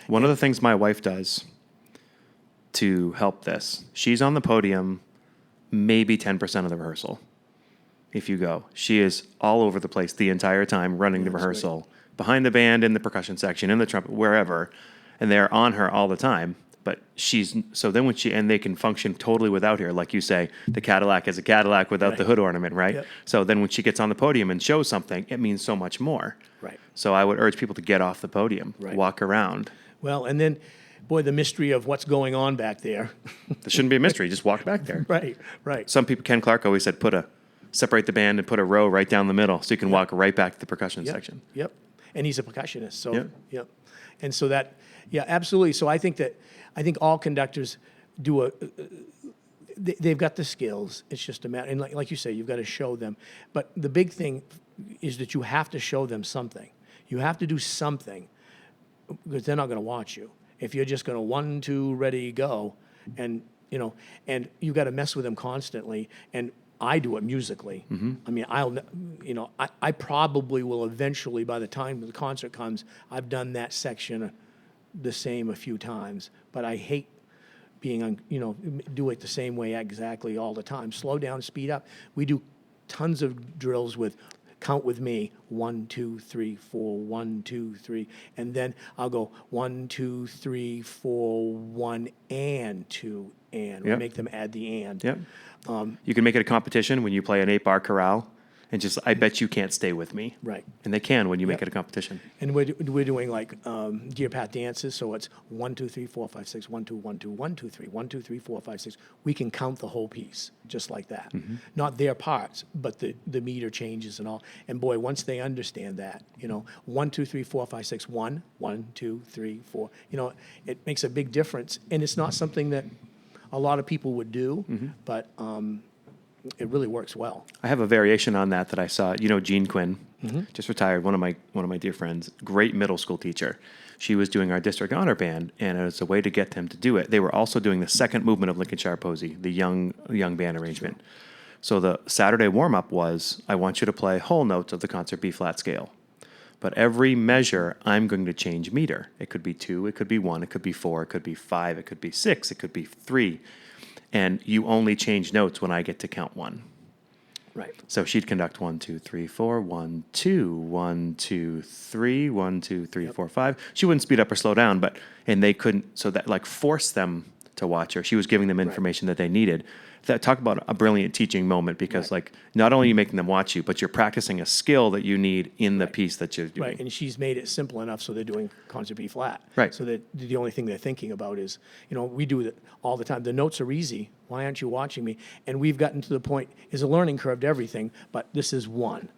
One of the things my wife does to help this, she's on the podium maybe 10% of the rehearsal. If you go, she is all over the place the entire time, running the that's rehearsal, behind the band, in the percussion section, in the trumpet, wherever, and they're on her all the time. But so then when and they can function totally without her, like you say, the Cadillac is a Cadillac without the hood ornament, right? Yep. So then when she gets on the podium and shows something, it means so much more. Right. So I would urge people to get off the podium, Right. walk around. Well, and then, boy, the mystery of what's going on back there. There shouldn't be a mystery. Just walk back there. Right. Some people, Ken Clark always said, separate the band and put a row right down the middle so you can walk right back to the percussion Yep. section. Yep. And he's a percussionist, so, Yep. yep. And so that, yeah, absolutely. So I think all conductors do they've got the skills. It's just a matter, and like you say, you've got to show them. But the big thing is that you have to show them something. You have to do something, because they're not going to watch you. If you're just going to 1, 2, ready, go, and and you got to mess with them constantly. And I do it musically. I mean, I probably will eventually, by the time the concert comes, I've done that section the same a few times. But I hate being do it the same way exactly all the time. Slow down, speed up. We do tons of drills with count with me, 1, 2, 3, 4, 1, 2, 3, and then I'll go 1, 2, 3, 4, 1, and 2, and. Yep. We make them add the and. Yep. You can make it a competition when you play an 8-bar chorale, and just, I bet you can't stay with me. Right. And they can when you make Yep. it a competition. And we're doing like Deer Path dances, so it's 1, 2, 3, 4, 5, 6, 1, 2, 1, 2, 1, 2, 3, 1, 2, 3, 4, 5, 6. We can count the whole piece just like that. Not their parts, but the meter changes and all. And boy, once they understand that, 1, 2, 3, 4, 5, 6, 1, 1, 2, 3, 4, it makes a big difference. And it's not something that a lot of people would do, but it really works well. I have a variation on that I saw. Jean Quinn, just retired, one of my dear friends, great middle school teacher. She was doing our district honor band, and as a way to get them to do it, they were also doing the second movement of Lincolnshire Posy, the young band arrangement. So the Saturday warm-up was, I want you to play whole notes of the concert B-flat scale. But every measure, I'm going to change meter. It could be 2, it could be 1, it could be 4, it could be 5, it could be 6, it could be 3. And you only change notes when I get to count 1. Right. So she'd conduct 1, 2, 3, 4, 1, 2, 1, 2, 3, 1, 2, 3, 4, 5. She wouldn't speed up or slow down, and they couldn't, so that forced them to watch her. She was giving them information that they needed. Talk about a brilliant teaching moment, because not only are you making them watch you, but you're practicing a skill that you need in the piece that you're doing. Right, and she's made it simple enough so they're doing concert B flat. Right. So that the only thing they're thinking about is, we do it all the time. The notes are easy. Why aren't you watching me? And we've gotten to the point, is a learning curve to everything, but this is one.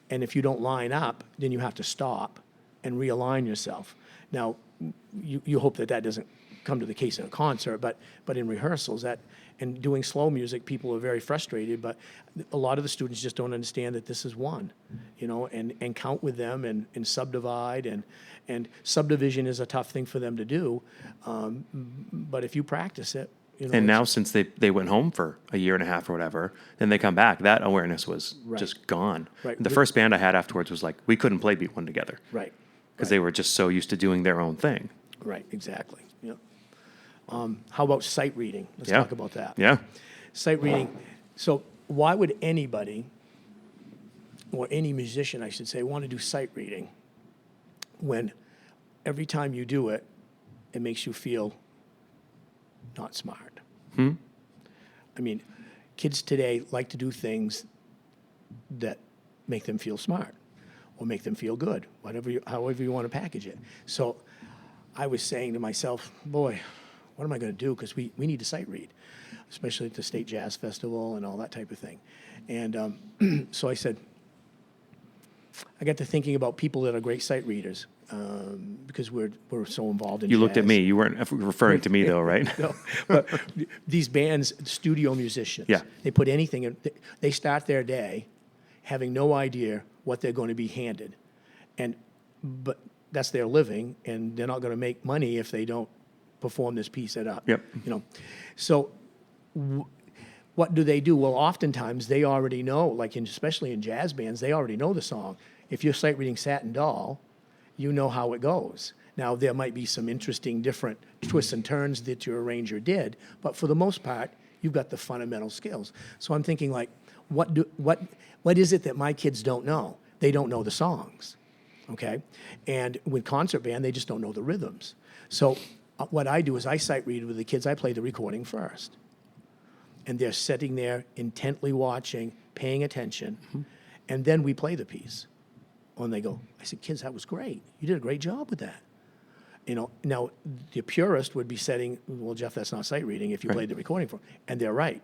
And if you don't line up, then you have to stop and realign yourself. Now, you hope that doesn't come to the case in a concert, but in rehearsals, and doing slow music, people are very frustrated, but a lot of the students just don't understand that this is one, and count with them and subdivide, and subdivision is a tough thing for them to do, but if you practice it, And now, since they went home for a year and a half or whatever, then they come back, that awareness was just gone. Right. The first band I had afterwards was like, we couldn't play Beat One together. Right. Because they were just so used to doing their own thing. Right, exactly, yeah. How about sight reading? Let's Yeah. talk about that. Yeah. Sight reading. So why would anybody, or any musician, I should say, want to do sight reading when every time you do it, it makes you feel not smart? I mean, kids today like to do things that make them feel smart, or make them feel good, however you want to package it. So I was saying to myself, boy, what am I going to do? Because we need to sight read, especially at the State Jazz Festival and all that type of thing. And so I said, I got to thinking about people that are great sight readers, because we're so involved in You looked at jazz. me. You weren't referring to me, though, right? No, but these bands, studio musicians, Yeah. they put anything in. They start their day having no idea what they're going to be handed, but that's their living, and they're not going to make money if they don't perform this piece at up. Yep. So what do they do? Well, oftentimes they already know, especially in jazz bands, they already know the song. If you're sight reading Satin Doll, you know how it goes. Now, there might be some interesting different twists and turns that your arranger did, but for the most part, you've got the fundamental skills. So I'm thinking, what is it that my kids don't know? They don't know the songs, okay? And with concert band, they just don't know the rhythms. So what I do is I sight read with the kids. I play the recording first. And they're sitting there intently watching, paying attention, and then we play the piece. And they go, I said, kids, that was great. You did a great job with that. Now the purist would be saying, well, Jeff, that's not sight reading if you played the recording for them. And they're right.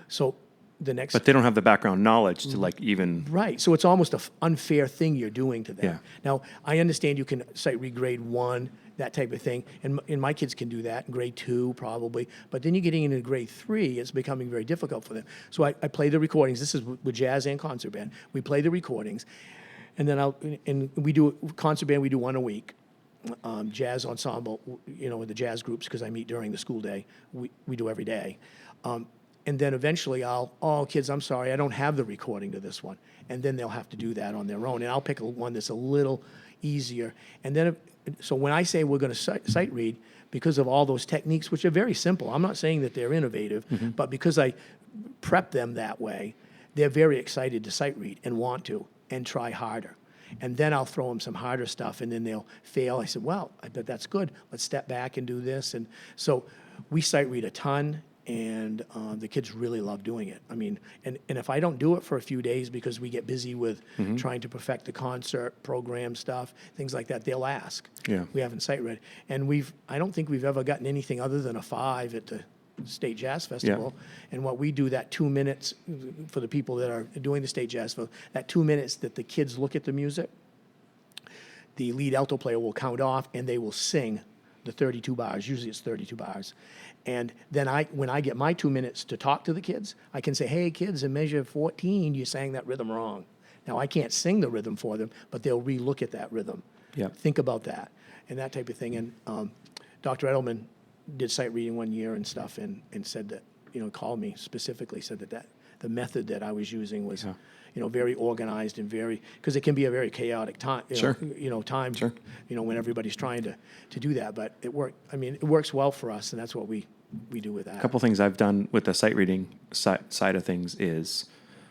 So the next... But they don't have the background knowledge to even... Right. So it's almost an unfair thing you're doing to them. Yeah. Now, I understand you can sight read grade 1, that type of thing, and my kids can do that, in grade 2 probably, but then you're getting into grade 3, it's becoming very difficult for them. So I play the recordings. This is with jazz and concert band. We play the recordings, and then we do concert band, we do one a week. Jazz ensemble, with the jazz groups, because I meet during the school day, we do every day. And then eventually kids, I'm sorry, I don't have the recording to this one. And then they'll have to do that on their own. And I'll pick one that's a little easier. And then, so when I say we're going to sight read, because of all those techniques, which are very simple, I'm not saying that they're innovative, but because I prep them that way, they're very excited to sight read and want to and try harder. And then I'll throw them some harder stuff, and then they'll fail. I said, well, I bet that's good. Let's step back and do this. And so we sight read a ton, and the kids really love doing it. I mean, and if I don't do it for a few days because we get busy with trying to perfect the concert program stuff, things like that, they'll ask. Yeah. We haven't sight read. And I don't think we've ever gotten anything other than a 5 at the State Jazz Festival. And what we do, that 2 minutes for the people that are doing the State Jazz Festival, that 2 minutes that the kids look at the music, the lead alto player will count off and they will sing the 32 bars. Usually it's 32 bars. And then when I get my 2 minutes to talk to the kids, I can say, hey, kids, in measure 14, you sang that rhythm wrong. Now, I can't sing the rhythm for them, but they'll re-look at that rhythm. Yep. Think about that and that type of thing. And Dr. Edelman did sight reading one year and stuff, and said that, called me specifically, said that the method that I was using was, very organized and because it can be a very chaotic time, time, when everybody's trying to do that. But it worked. I mean, it works well for us, and that's what we do with that. A couple things I've done with the sight reading side of things is,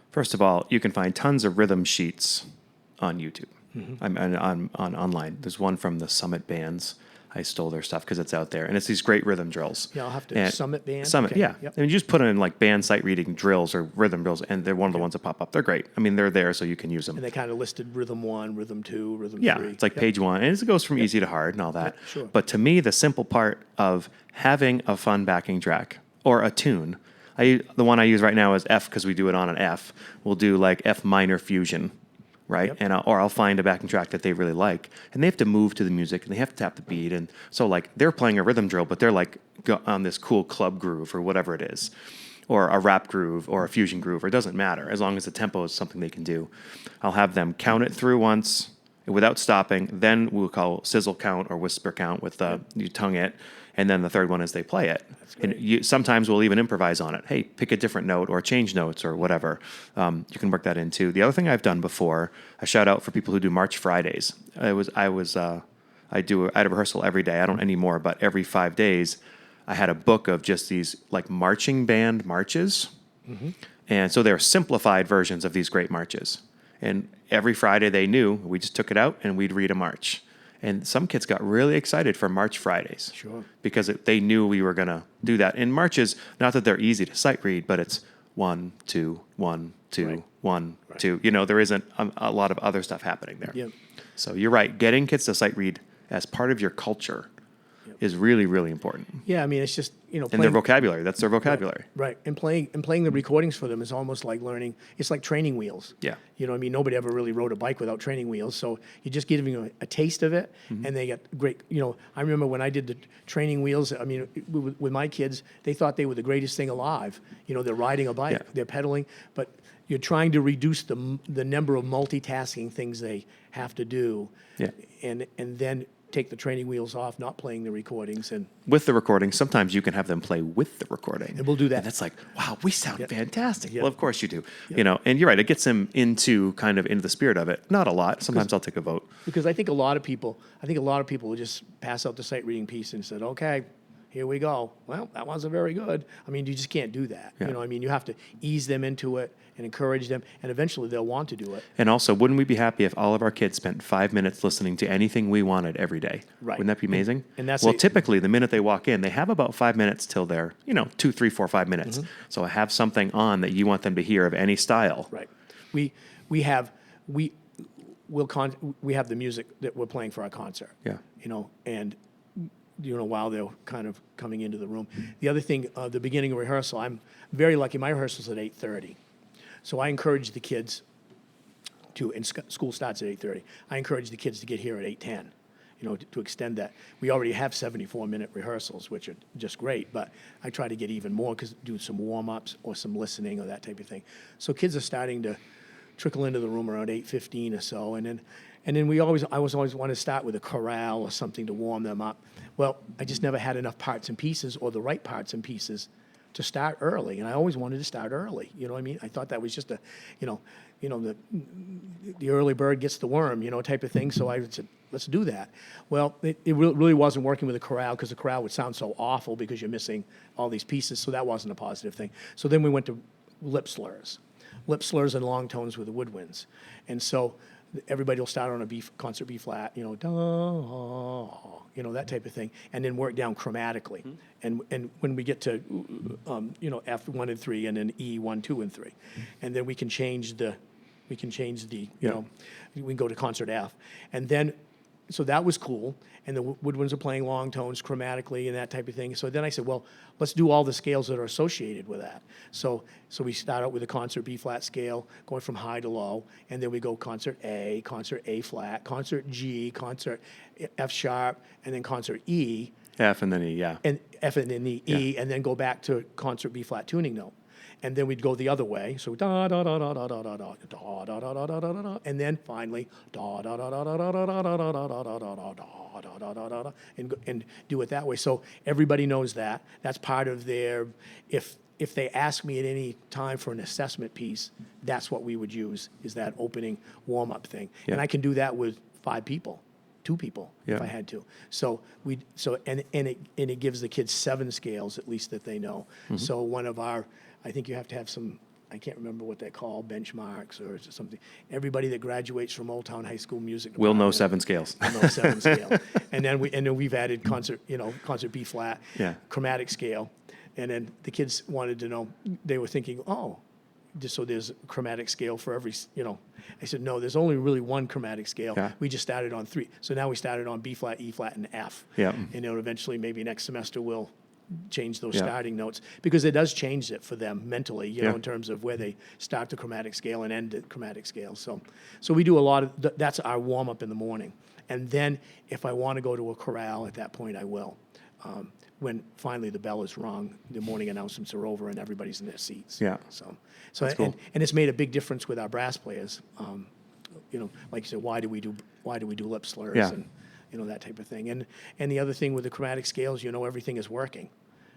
first of all, you can find tons of rhythm sheets on YouTube. On online. There's one from the Summit Bands. I stole their stuff because it's out there, and it's these great rhythm drills. Yeah, I'll have to. Summit Band? Summit, Okay. yeah. Yep. I mean, you just put in band sight reading drills or rhythm drills, and they're one of the ones that pop up. They're great. I mean, they're there so you can use them. And they kind of listed rhythm 1, rhythm 2, rhythm 3. Yeah, it's like page 1, and it goes from easy to hard and all that. Yep, sure. But to me, the simple part of having a fun backing track or a tune, the one I use right now is F because we do it on an F. We'll do F minor fusion, right? Yep. And I'll find a backing track that they really like, and they have to move to the music and they have to tap the beat. And so they're playing a rhythm drill, but they're on this cool club groove or whatever it is, or a rap groove or a fusion groove, or it doesn't matter as long as the tempo is something they can do. I'll have them count it through once without stopping. Then we'll call sizzle count or whisper count with you tongue it. And then the third one is they play it. And sometimes we'll even improvise on it. Hey, pick a different note or change notes or whatever. You can work that in too. The other thing I've done before, a shout out for people who do March Fridays. I had a rehearsal every day. I don't anymore, but every 5 days, I had a book of just these marching band marches. And so they're simplified versions of these great marches. And every Friday they knew, we just took it out and we'd read a march. And some kids got really excited for March Fridays. Sure. Because they knew we were going to do that. And marches, not that they're easy to sight read, but it's 1, 2, 1, 2, Right. 1, 2. You know, there isn't a lot of other stuff happening there. Yep. So you're right. Getting kids to sight read as part of your culture is really, really important. Yeah, I mean, it's just, you know, And their vocabulary. That's their vocabulary. right. And playing the recordings for them is almost like learning. It's like training wheels. Yeah. You know, I mean, nobody ever really rode a bike without training wheels. So you just give them a taste of it, and they get great. You know, I remember when I did the training wheels. I mean, with my kids, they thought they were the greatest thing alive. You know, they're riding a bike, Yeah. they're pedaling, but you're trying to reduce the number of multitasking things they have to do. Yeah. And then take the training wheels off, not playing the recordings, and With the recording, sometimes you can have them play with the recording. And we'll do that. And it's like, wow, we sound fantastic. Yep. Well, of course you do. You know, and you're right. It gets them into the spirit of it. Not a lot. Sometimes I'll take a vote. because I think a lot of people will just pass out the sight reading piece and said, okay, here we go. Well, that wasn't very good. I mean, you just can't do that. Yeah. You know, I mean, you have to ease them into it and encourage them, and eventually they'll want to do it. And also, wouldn't we be happy if all of our kids spent 5 minutes listening to anything we wanted every day? Right. Wouldn't that be amazing? And that's well, a- typically, the minute they walk in, they have about 5 minutes till they're, 2, 3, 4, 5 minutes. Mm-hmm. So have something on that you want them to hear of any style. Right. We have the music that we're playing for our concert. Yeah. You know, and while they're kind of coming into the room. The other thing, the beginning of rehearsal, I'm very lucky. My rehearsal's at 8:30, so I encourage the kids and school starts at 8:30. I encourage the kids to get here at 8:10. You know, to extend that. We already have 74-minute rehearsals, which are just great, but I try to get even more because do some warm-ups or some listening or that type of thing. So kids are starting to trickle into the room around 8:15 or so, and then I always want to start with a chorale or something to warm them up. Well, I just never had enough parts and pieces or the right parts and pieces to start early, and I always wanted to start early. You know what I mean? I thought that was just the early bird gets the worm, type of thing. So I said, let's do that. Well, it really wasn't working with the chorale because the chorale would sound so awful because you're missing all these pieces. So that wasn't a positive thing. So then we went to lip slurs and long tones with the woodwinds, and so everybody will start on a concert B flat, da, that type of thing, and then work down chromatically. And when we get to, F1 and 3, and then E1, 2, and 3, and then we can change the, we can go to concert F, and then. So that was cool, and the woodwinds are playing long tones chromatically and that type of thing. So then I said, well, let's do all the scales that are associated with that. So we start out with a concert B flat scale, going from high to low, and then we go concert A flat, concert G, concert F sharp, and then concert E, F and then E, yeah. and F and then E, and then go back to concert B flat tuning note. And then we'd go the other way. So da da da da da da da da da da da da da da da, and then finally da da da da da da da da da da da da da da da da da da, and do it that way. So everybody knows that. That's part of their. If they ask me at any time for an assessment piece, that's what we would use, is that opening warm up thing. And I can do that with 5 people. 2 people if I had to. So it gives the kids 7 scales at least that they know. So one of our, I think you have to have some, I can't remember what they're called, benchmarks or something. Everybody that graduates from Old Town High School music We'll know department 7 scales. will know 7 scale. And then we've added concert B flat, Yeah. chromatic scale. And then the kids wanted to know, they were thinking, just so there's a chromatic scale for every, I said, no, there's only really one chromatic scale. Yeah. We just started on 3. So now we started on B flat, E flat, and F. Yeah. And eventually maybe next semester we'll change those Yeah. starting notes, because it does change it for them mentally, Yeah. in terms of where they start the chromatic scale and end the chromatic scale. So we do a lot of, that's our warm up in the morning. And then if I want to go to a chorale at that point, I will. When finally the bell is rung, the morning announcements are over and everybody's in their seats. Yeah. So That's cool. and it's made a big difference with our brass players. Like you said, why do we do lip slurs Yeah. and that type of thing. And the other thing with the chromatic scales, everything is working.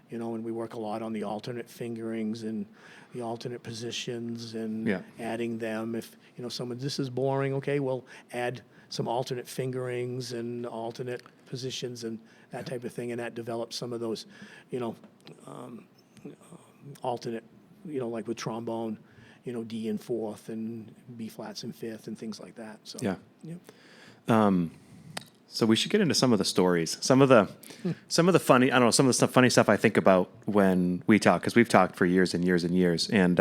And we work a lot on the alternate fingerings and the alternate positions and Yeah. adding them. If someone, this is boring, okay, we'll add some alternate fingerings and alternate positions and that type of thing, and that develops some of those, alternate, like with trombone, D in 4th and B flats in 5th and things like that. So Yeah. yeah. So we should get into some of the stories, some of the funny, I don't know, some of the funny stuff I think about when we talk, because we've talked for years and years and years. And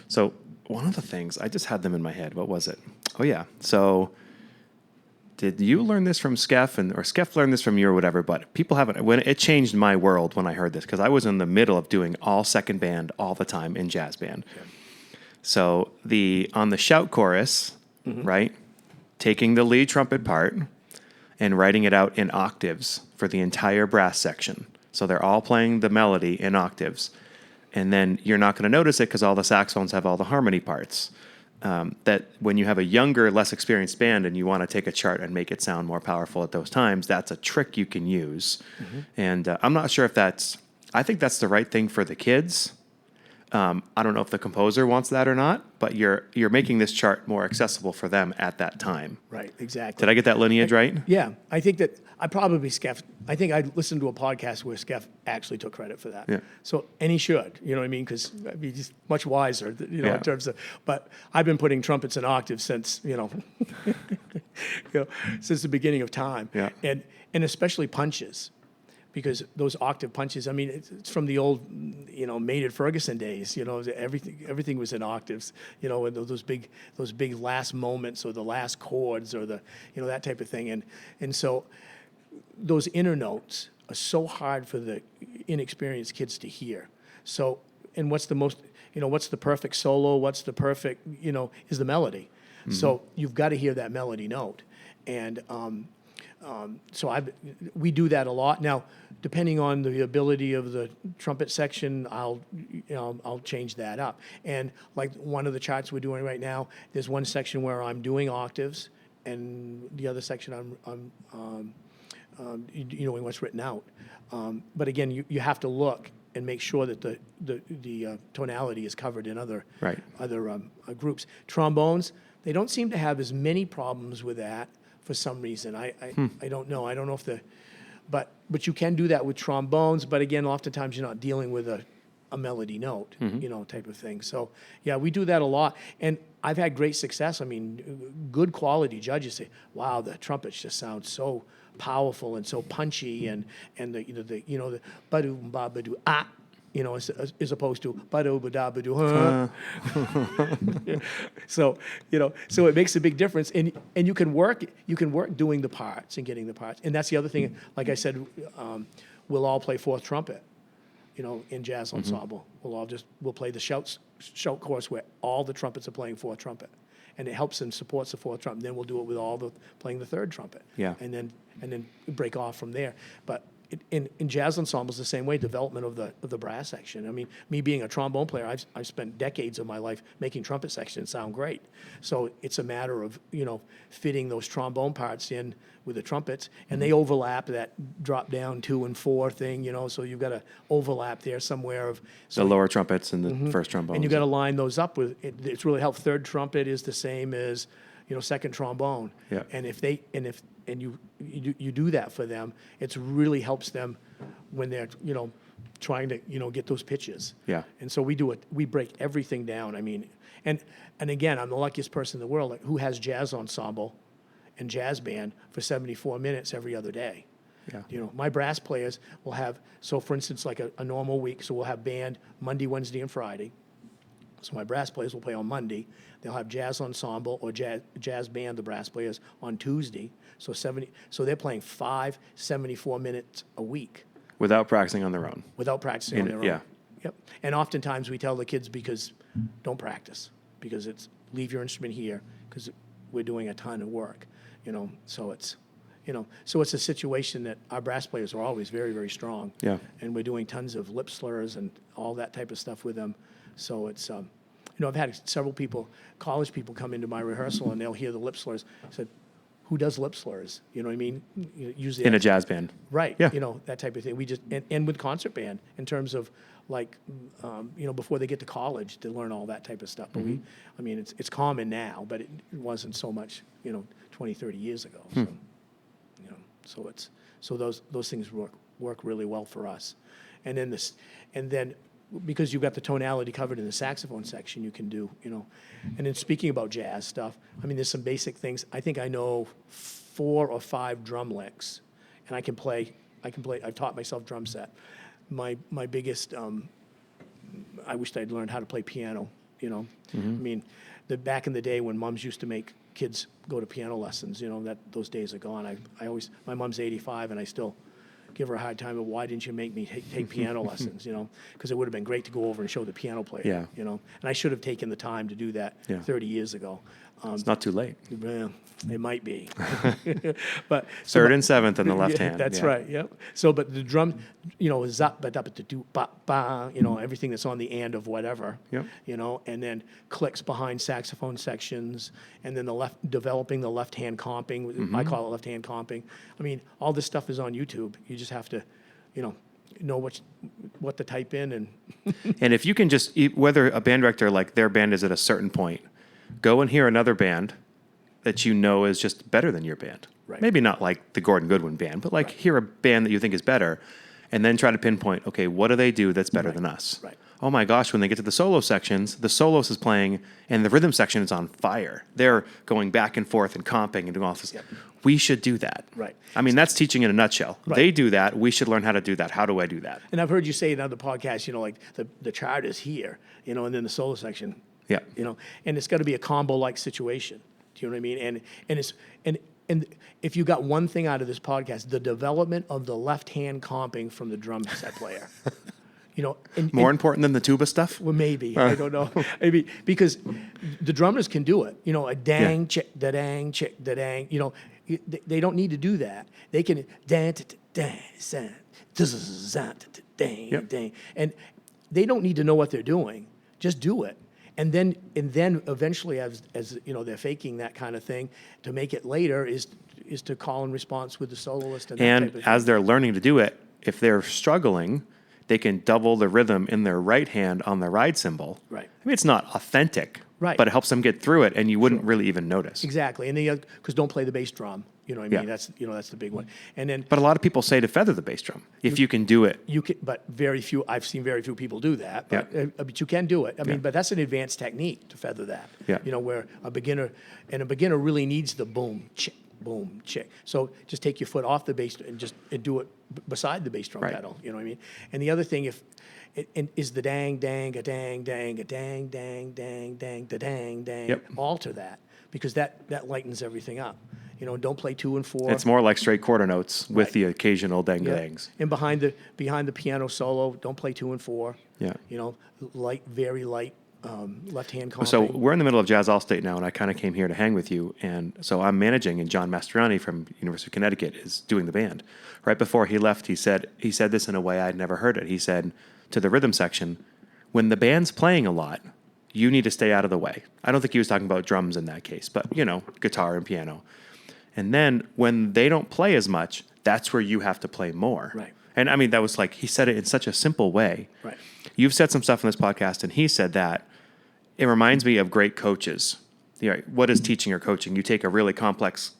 so one of the things, I just had them in my head. What was it? Oh, yeah. So did you learn this from Skeff or Skeff learned this from you or whatever? But people haven't, when it changed my world when I heard this, because I was in the middle of doing all second band all the time in jazz band. Yeah. So on the shout chorus, right, taking the lead trumpet part and writing it out in octaves for the entire brass section. So they're all playing the melody in octaves. And then you're not going to notice it because all the saxophones have all the harmony parts. That when you have a younger, less experienced band and you want to take a chart and make it sound more powerful at those times, that's a trick you can use. And I'm not sure if I think that's the right thing for the kids. I don't know if the composer wants that or not, but you're making this chart more accessible for them at that time. Right, exactly. Did I get that lineage right? Yeah, I think that I think I listened to a podcast where Skeff actually took credit for that. Yeah. So, and he should, you know what I mean? Because he's much wiser, Yeah. in terms of, but I've been putting trumpets in octaves since, since the beginning of time. Yeah. And especially punches, because those octave punches, I mean, it's from the old, Maynard Ferguson days, everything was in octaves, and those big last moments or the last chords or that type of thing. And so those inner notes are so hard for the inexperienced kids to hear. So, and what's the perfect solo? What's the perfect, is the melody. Mm-hmm. So you've got to hear that melody note. And, so we do that a lot. Now, depending on the ability of the trumpet section, I'll change that up. And like one of the charts we're doing right now, there's one section where I'm doing octaves, and the other section I'm doing what's written out. But again, you have to look and make sure that the tonality is covered in other groups. Trombones, they don't seem to have as many problems with that. For some reason, I don't know. I don't know if but you can do that with trombones. But again, oftentimes you're not dealing with a melody note, type of thing. So yeah, we do that a lot, and I've had great success. I mean, good quality judges say, "Wow, the trumpets just sound so powerful and so punchy," and the ba-doo ba-ba-doo ah. As opposed to ba-do-ba-da-ba-do. So it makes a big difference, and you can work doing the parts and getting the parts, and that's the other thing. Like I said, we'll all play fourth trumpet, in jazz ensemble. We'll play the shout course where all the trumpets are playing fourth trumpet, and it helps and supports the fourth trumpet. Then we'll do it with playing the third trumpet. Yeah. And then break off from there, but. In jazz ensembles, the same way, development of the brass section. I mean, me being a trombone player, I've spent decades of my life making trumpet sections sound great. So it's a matter of fitting those trombone parts in with the trumpets, and they overlap that drop down 2 and 4 thing. So you've got to overlap there somewhere of the lower trumpets and the first trombone, and you've got to line those up with. It's really helped. Third trumpet is the same as second trombone. Yeah. And you do that for them, it really helps them when they're trying to get those pitches. Yeah. And so we break everything down. I mean, and again, I'm the luckiest person in the world who has jazz ensemble and jazz band for 74 minutes every other day. Yeah. My brass players will have, so for instance, like a normal week, so we'll have band Monday, Wednesday, and Friday. So my brass players will play on Monday. They'll have jazz ensemble or jazz band, the brass players, on Tuesday. So they're playing 5 74 minutes a week. Without practicing on their own. Without practicing on their own. Yeah. Yep. And oftentimes we tell the kids don't practice, because it's leave your instrument here, because we're doing a ton of work. So it's a situation that our brass players are always very, very strong. Yeah. And we're doing tons of lip slurs and all that type of stuff with them. So it's, I've had several college people come into my rehearsal, and they'll hear the lip slurs. I said, who does lip slurs? You know what I mean? Usually in a jazz band. Right. Yeah. That type of thing. We just, and with concert band, in terms of before they get to college, to learn all that type of stuff. But it's common now, but it wasn't so much, 20, 30 years ago. So those things work really well for us. And then because you've got the tonality covered in the saxophone section, you can do, And then speaking about jazz stuff, there's some basic things. I think I know 4 or 5 drum licks, and I can play. I've taught myself drum set. My biggest, I wished I'd learned how to play piano you know. I mean, back in the day when moms used to make kids go to piano lessons, you know, those days are gone. My mom's 85, and I still give her a hard time of why didn't you make me take piano lessons, you know, because it would have been great to go over and show the piano player, Yeah. you know, and I should have taken the time to do that Yeah. 30 years ago. It's not too late. Well, it might be, but Third and seventh in the left hand. That's yeah. right. Yep. So, but the drum, you know, is up, but up to do, ba, ba, you know, everything that's on the and of whatever. Yep. You know, and then clicks behind saxophone sections, and then developing the left hand comping. Mm-hmm. I call it left hand comping. I mean, all this stuff is on YouTube. You just have to, you know what to type in and. And if you can just, whether a band director, like their band is at a certain point, go and hear another band that you know is just better than your band. Right. Maybe not like the Gordon Goodwin band, but like hear a band that you think is better, and then try to pinpoint, okay, what do they do that's better than us? Right. Oh my gosh, when they get to the solo sections, the soloist is playing and the rhythm section is on fire. They're going back and forth and comping and doing all this. Yep. We should do that. Right. I mean, that's teaching in a nutshell. Right. They do that. We should learn how to do that. How do I do that? And I've heard you say in other podcasts, you know, like the chart is here, you know, and then the solo section. Yeah. You know, and it's got to be a combo-like situation. Do you know what I mean? And if you got one thing out of this podcast, the development of the left-hand comping from the drum set player. You know, More important than the tuba stuff? well, maybe I don't know. Maybe because the drummers can do it. You know, a dang chick, da dang chick, da dang. You know, they don't need to do that. They can dang dang dang Yep. dang, and they don't need to know what they're doing. Just do it. And then eventually, as you know, they're faking that kind of thing to make it later is to call and response with the soloist and that type And of as they're learning to do it, if they're struggling, they can double the rhythm in their right hand on the ride cymbal. Right. I mean, it's not authentic, Right. but it helps them get through it, and you wouldn't really even notice. exactly. And because don't play the bass drum. You know what I Yeah. mean? That's the big one. And then But a lot of people say to feather the bass drum if you can do it. you can, but very few. I've seen very few people do that. But, Yeah. but you can do it. I mean, Yeah. but that's an advanced technique to feather that. Yeah. You know, where a beginner really needs the boom, chick, boom, chick. So just take your foot off the bass and do it beside the bass drum Right. pedal. You know what I mean? And the other thing, is the dang, dang, a dang, dang, a dang, dang, dang, dang, da dang, dang. Yep. Alter that because that lightens everything up. You know, don't play 2 and 4. It's more like straight quarter notes with Right. the occasional Yeah. dang-dangs. And behind the piano solo, don't play 2 and 4. Yeah. You know, very light left hand comping. So we're in the middle of Jazz Allstate now, and I kind of came here to hang with you. And so I'm managing, and John Mastriani from University of Connecticut is doing the band. Right before he left, he said this in a way I'd never heard it. He said to the rhythm section, when the band's playing a lot, you need to stay out of the way. I don't think he was talking about drums in that case, but, you know, guitar and piano. And then when they don't play as much, that's where you have to play more. Right. And I mean, that was like, he said it in such a simple way. Right. You've said some stuff in this podcast, and he said that. It reminds me of great coaches. You know, what is teaching or coaching? You take a really complex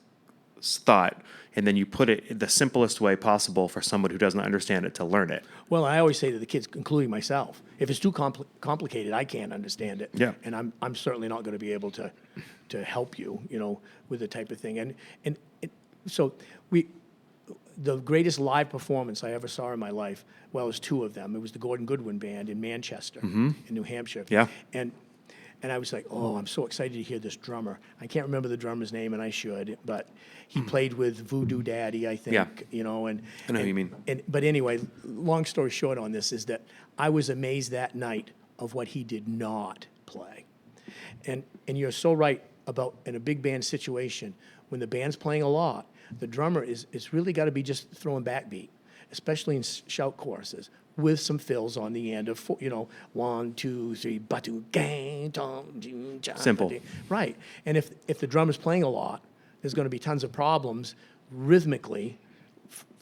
thought, and then you put it the simplest way possible for someone who doesn't understand it to learn it. Well, I always say to the kids, including myself, if it's too complicated, I can't understand it. Yeah. And I'm certainly not going to be able to help you, you know, with the type of thing. And so the greatest live performance I ever saw in my life, well, it was 2 of them. It was the Gordon Goodwin Band in Manchester, in New Hampshire. Yeah. And I was like, oh, I'm so excited to hear this drummer. I can't remember the drummer's name, and I should, but he played with Voodoo Daddy, I think. Yeah. You know, and I know who you mean. But anyway, long story short on this is that I was amazed that night of what he did not play. And you're so right about in a big band situation, when the band's playing a lot, the drummer it's really got to be just throwing backbeat, especially in shout choruses, with some fills on the end of 4, you know, 1, 2, 3, batu, gang, tom, jing, cha, Simple. ba-ding. Right. And if the drummer's playing a lot, there's going to be tons of problems rhythmically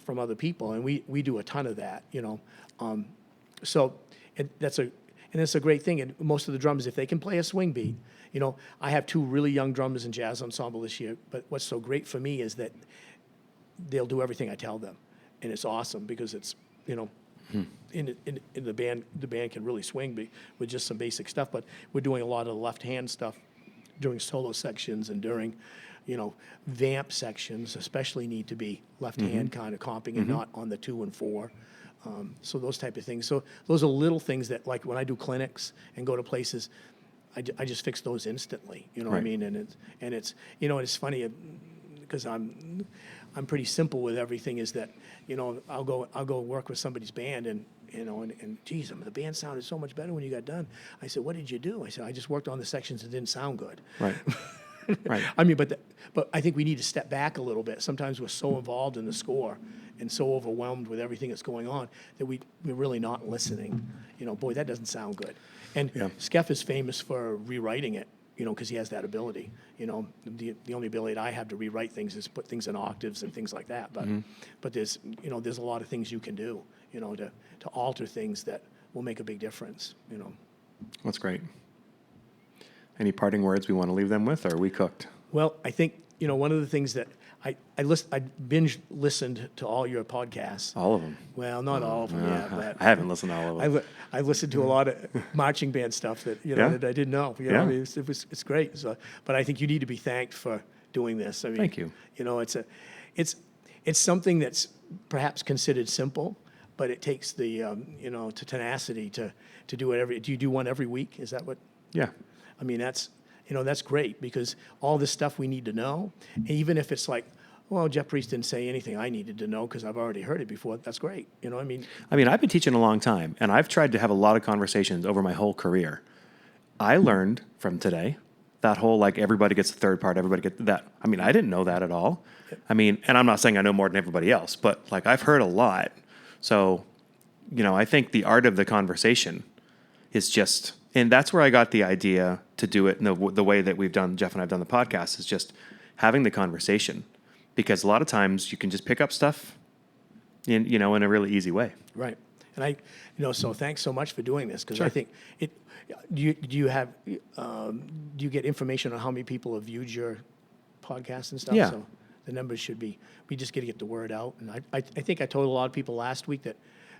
from other people, and we do a ton of that, you know. So that's a great thing. And most of the drummers, if they can play a swing beat, you know, I have 2 really young drummers in jazz ensemble this year. But what's so great for me is that they'll do everything I tell them, and it's awesome because it's, you know, in the band can really swing with just some basic stuff. But we're doing a lot of the left hand stuff during solo sections and during, you know, vamp sections, especially need to be left hand kind of comping and not on the 2 and 4. So those type of things. So those are little things that, like when I do clinics and go to places, I just fix those instantly. You know what I Right. mean? And it's you know, it's funny because I'm pretty simple with everything. Is that you know I'll go work with somebody's band and. You know, and geez, the band sounded so much better when you got done. I said, "What did you do?" I said, "I just worked on the sections that didn't sound good." Right. Right. I mean, but I think we need to step back a little bit. Sometimes we're so involved in the score and so overwhelmed with everything that's going on that we're really not listening. You know, boy, that doesn't sound good. And Yeah. Skeff is famous for rewriting it, you know, because he has that ability. You know, the only ability I have to rewrite things is put things in octaves and things like that. But there's a lot of things you can do, you know, to alter things that will make a big difference. You know. That's great. Any parting words we want to leave them with, or are we cooked? Well, I think, you know, one of the things that I binge listened to all your podcasts. All of them. Well, not all of them, yeah. But I haven't listened to all of them. I listened to a lot of marching band stuff that, you know, Yeah? that I didn't know. You know, I mean, it's great. So, but I think you need to be thanked for doing this. I mean, Thank you. You know, it's something that's perhaps considered simple, but it takes the, you know, tenacity to do it do you do one every week? Is that what? Yeah. I mean, that's great because all this stuff we need to know, even if it's like, well, Jeff Priest didn't say anything I needed to know because I've already heard it before. That's great. You know, I mean, I've been teaching a long time, and I've tried to have a lot of conversations over my whole career. I learned from today that whole, like, everybody gets the third part, everybody gets that. I mean, I didn't know that at all. I mean, and I'm not saying I know more than everybody else, but, like, I've heard a lot. So, you know, I think the art of the conversation is just, and that's where I got the idea to do it in the way that Jeff and I've done the podcast, is just having the conversation. Because a lot of times you can just pick up stuff in a really easy way. right. And so thanks so much for doing this because I Sure. think do you get information on how many people have viewed your podcast and stuff? Yeah. So the numbers should be, we just got to get the word out. And I think I told a lot of people last week that,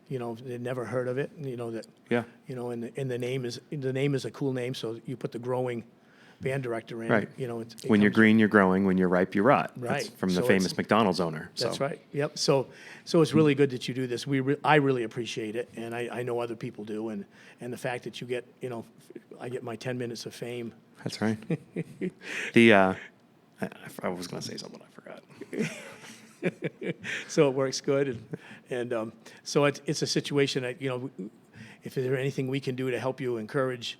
you know, they'd never heard of it, you know, that, Yeah. you know, and the name is a cool name. So you put the growing band director in, Right. you know. When you're green, you're growing. When you're ripe, you rot. That's Right. from the So famous it's- McDonald's owner. That's So, right. Yep. So it's really good that you do this. I really appreciate it, and I know other people do, and the fact that you get, you know, I get my 10 minutes of fame. That's right. I was going to say something, I forgot. So it works good, and so it's a situation that, you know, if there's anything we can do to help you encourage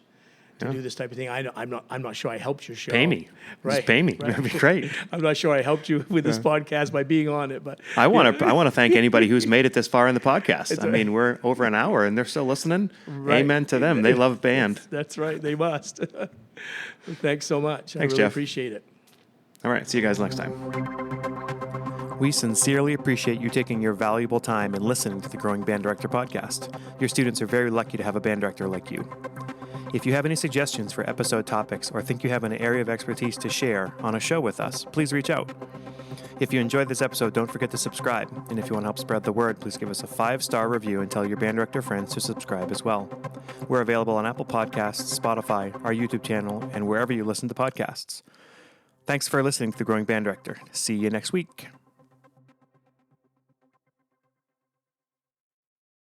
to Yeah. do this type of thing, I'm not sure I helped your show. Pay me. Right. Just pay me. Right. That'd be great. I'm not sure I helped you with this podcast by being on it, but I want to thank anybody who's made it this far in the podcast. It's I mean, we're over an hour and they're still listening. Right. Amen to them. They love band. That's right. They must. Thanks so much. Thanks, I really Jeff. appreciate it. All right. See you guys next time. We sincerely appreciate you taking your valuable time and listening to the Growing Band Director podcast. Your students are very lucky to have a band director like you. If you have any suggestions for episode topics or think you have an area of expertise to share on a show with us, please reach out. If you enjoyed this episode, don't forget to subscribe. And if you want to help spread the word, please give us a 5-star review and tell your band director friends to subscribe as well. We're available on Apple Podcasts, Spotify, our YouTube channel, and wherever you listen to podcasts. Thanks for listening to The Growing Band Director. See you next week.